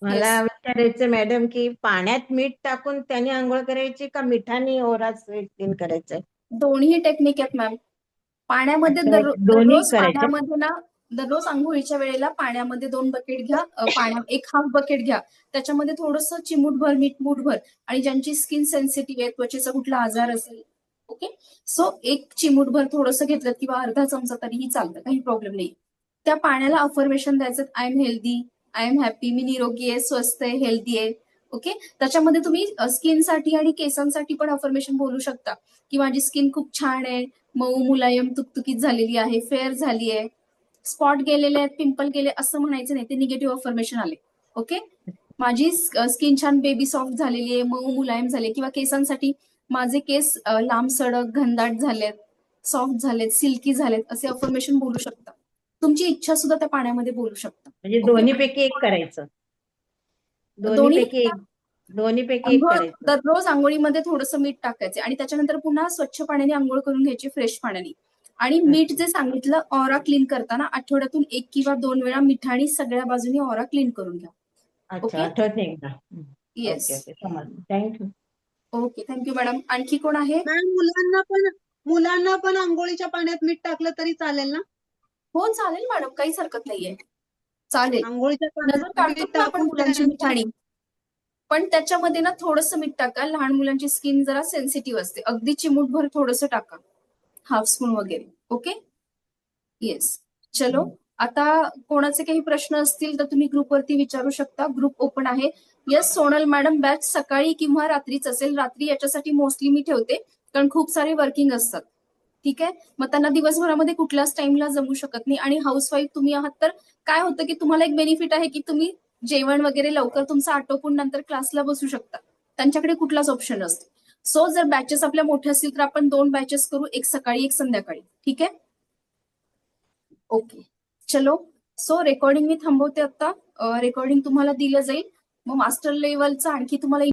मला विचारायचं मॅडम की पाण्यात मीठ टाकून त्याने आंघोळ करायची का मिठाने ओरा क्लीन करायचंय? दोन्ही टेक्निक आहेत मॅम. पाण्यामध्ये अच्छा, दोन्ही दररोज करायचे. पाण्यामध्ये ना, दररोज आंघोळीच्या वेळेला पाण्यामध्ये 2 बकेट घ्या. एक हाफ बकेट घ्या. त्याच्यामध्ये थोडंसं चिमूटभर मीठ, मूठभर, आणि ज्यांची स्किन सेन्सिटिव्ह आहे, त्वचेचा कुठला आजार असेल, ओके, सो 1 चिमूटभर थोडंसं घेतलं किंवा अर्धा चमचा तरीही चालतं, काही प्रॉब्लेम नाही. त्या पाण्याला अफर्मेशन द्यायचं, I am healthy, I am happy, मी निरोगी आहे, स्वस्थ आहे, हेल्दी आहे. ओके. त्याच्यामध्ये तुम्ही स्किनसाठी आणि केसांसाठी पण अफर्मेशन बोलू शकता की माझी स्किन खूप छान आहे, मऊ, मुलायम, तुकतुकीत झालेली आहे, फेअर झाली आहे, स्पॉट गेलेले आहेत, पिंपल गेले, असं म्हणायचं नाही, ते निगेटिव्ह अफर्मेशन आले. ओके. माझी स्किन छान बेबी सॉफ्ट झालेली आहे, मऊ मुलायम झाले, किंवा केसांसाठी माझे केस लांब सडक घनदाट झालेत, सॉफ्ट झालेत, सिल्की झालेत, असे अफर्मेशन बोलू शकता. तुमची इच्छा सुद्धा त्या पाण्यामध्ये बोलू शकता. म्हणजे दोन्हीपैकी एक करायचं. दोन्हीपैकी एक करायचं. दररोज आंघोळीमध्ये थोडंसं मीठ टाकायचे आणि त्याच्यानंतर पुन्हा स्वच्छ पाण्याने आंघोळ करून घ्यायची, फ्रेश पाण्याने. आणि मीठ जे सांगितलं ऑरा क्लीन करताना, आठवड्यातून 1 किंवा 2 वेळा मिठाने सगळ्या बाजूनी ऑरा क्लीन करून घ्या. अच्छा, ओके? आठवत एकदा. येस. ओके समजलं. थँक्यू. Okay, thank you madam. आणखी कोण आहे? मॅम मुलांना पण अंघोळीच्या पाण्यात मीठ टाकलं तरी चालेल ना? हो चालेल मॅडम, काहीच हरकत नाहीये. चालेल. अंघोळीच्या नजर पाण्यात काढतो मीठ ना आपण टाकून मुलांची मिठाणी, पण त्याच्यामध्ये ना थोडंसं मीठ टाका. लहान मुलांची स्किन जरा सेन्सिटिव्ह असते. अगदी चिमूटभर थोडंसं टाका, हाफ स्पून वगैरे. ओके. येस. चलो, आता कोणाचे काही प्रश्न असतील तर तुम्ही ग्रुपवरती विचारू शकता. ग्रुप ओपन आहे. येस सोनल मॅडम, बॅच सकाळी किंवा रात्रीच असेल. रात्री याच्यासाठी मोस्टली मी ठेवते, कारण खूप सारे वर्किंग असतात. ठीक आहे. मग त्यांना दिवसभरामध्ये कुठल्याच टाइमला जमू शकत नाही. आणि हाऊसवाईफ तुम्ही आहात, तर काय होतं की तुम्हाला एक बेनिफिट आहे की तुम्ही जेवण वगैरे लवकर तुमचं आटोपून नंतर क्लासला बसू शकता. त्यांच्याकडे कुठलाच ऑप्शन नसतो. सो जर बॅचेस आपल्या मोठ्या असतील तर आपण 2 बॅचेस करू, एक सकाळी एक संध्याकाळी. ठीक आहे. ओके. चलो, सो रेकॉर्डिंग मी थांबवते आता. रेकॉर्डिंग तुम्हाला दिलं जाईल. मग मास्टर लेवलचं आणखी तुम्हाला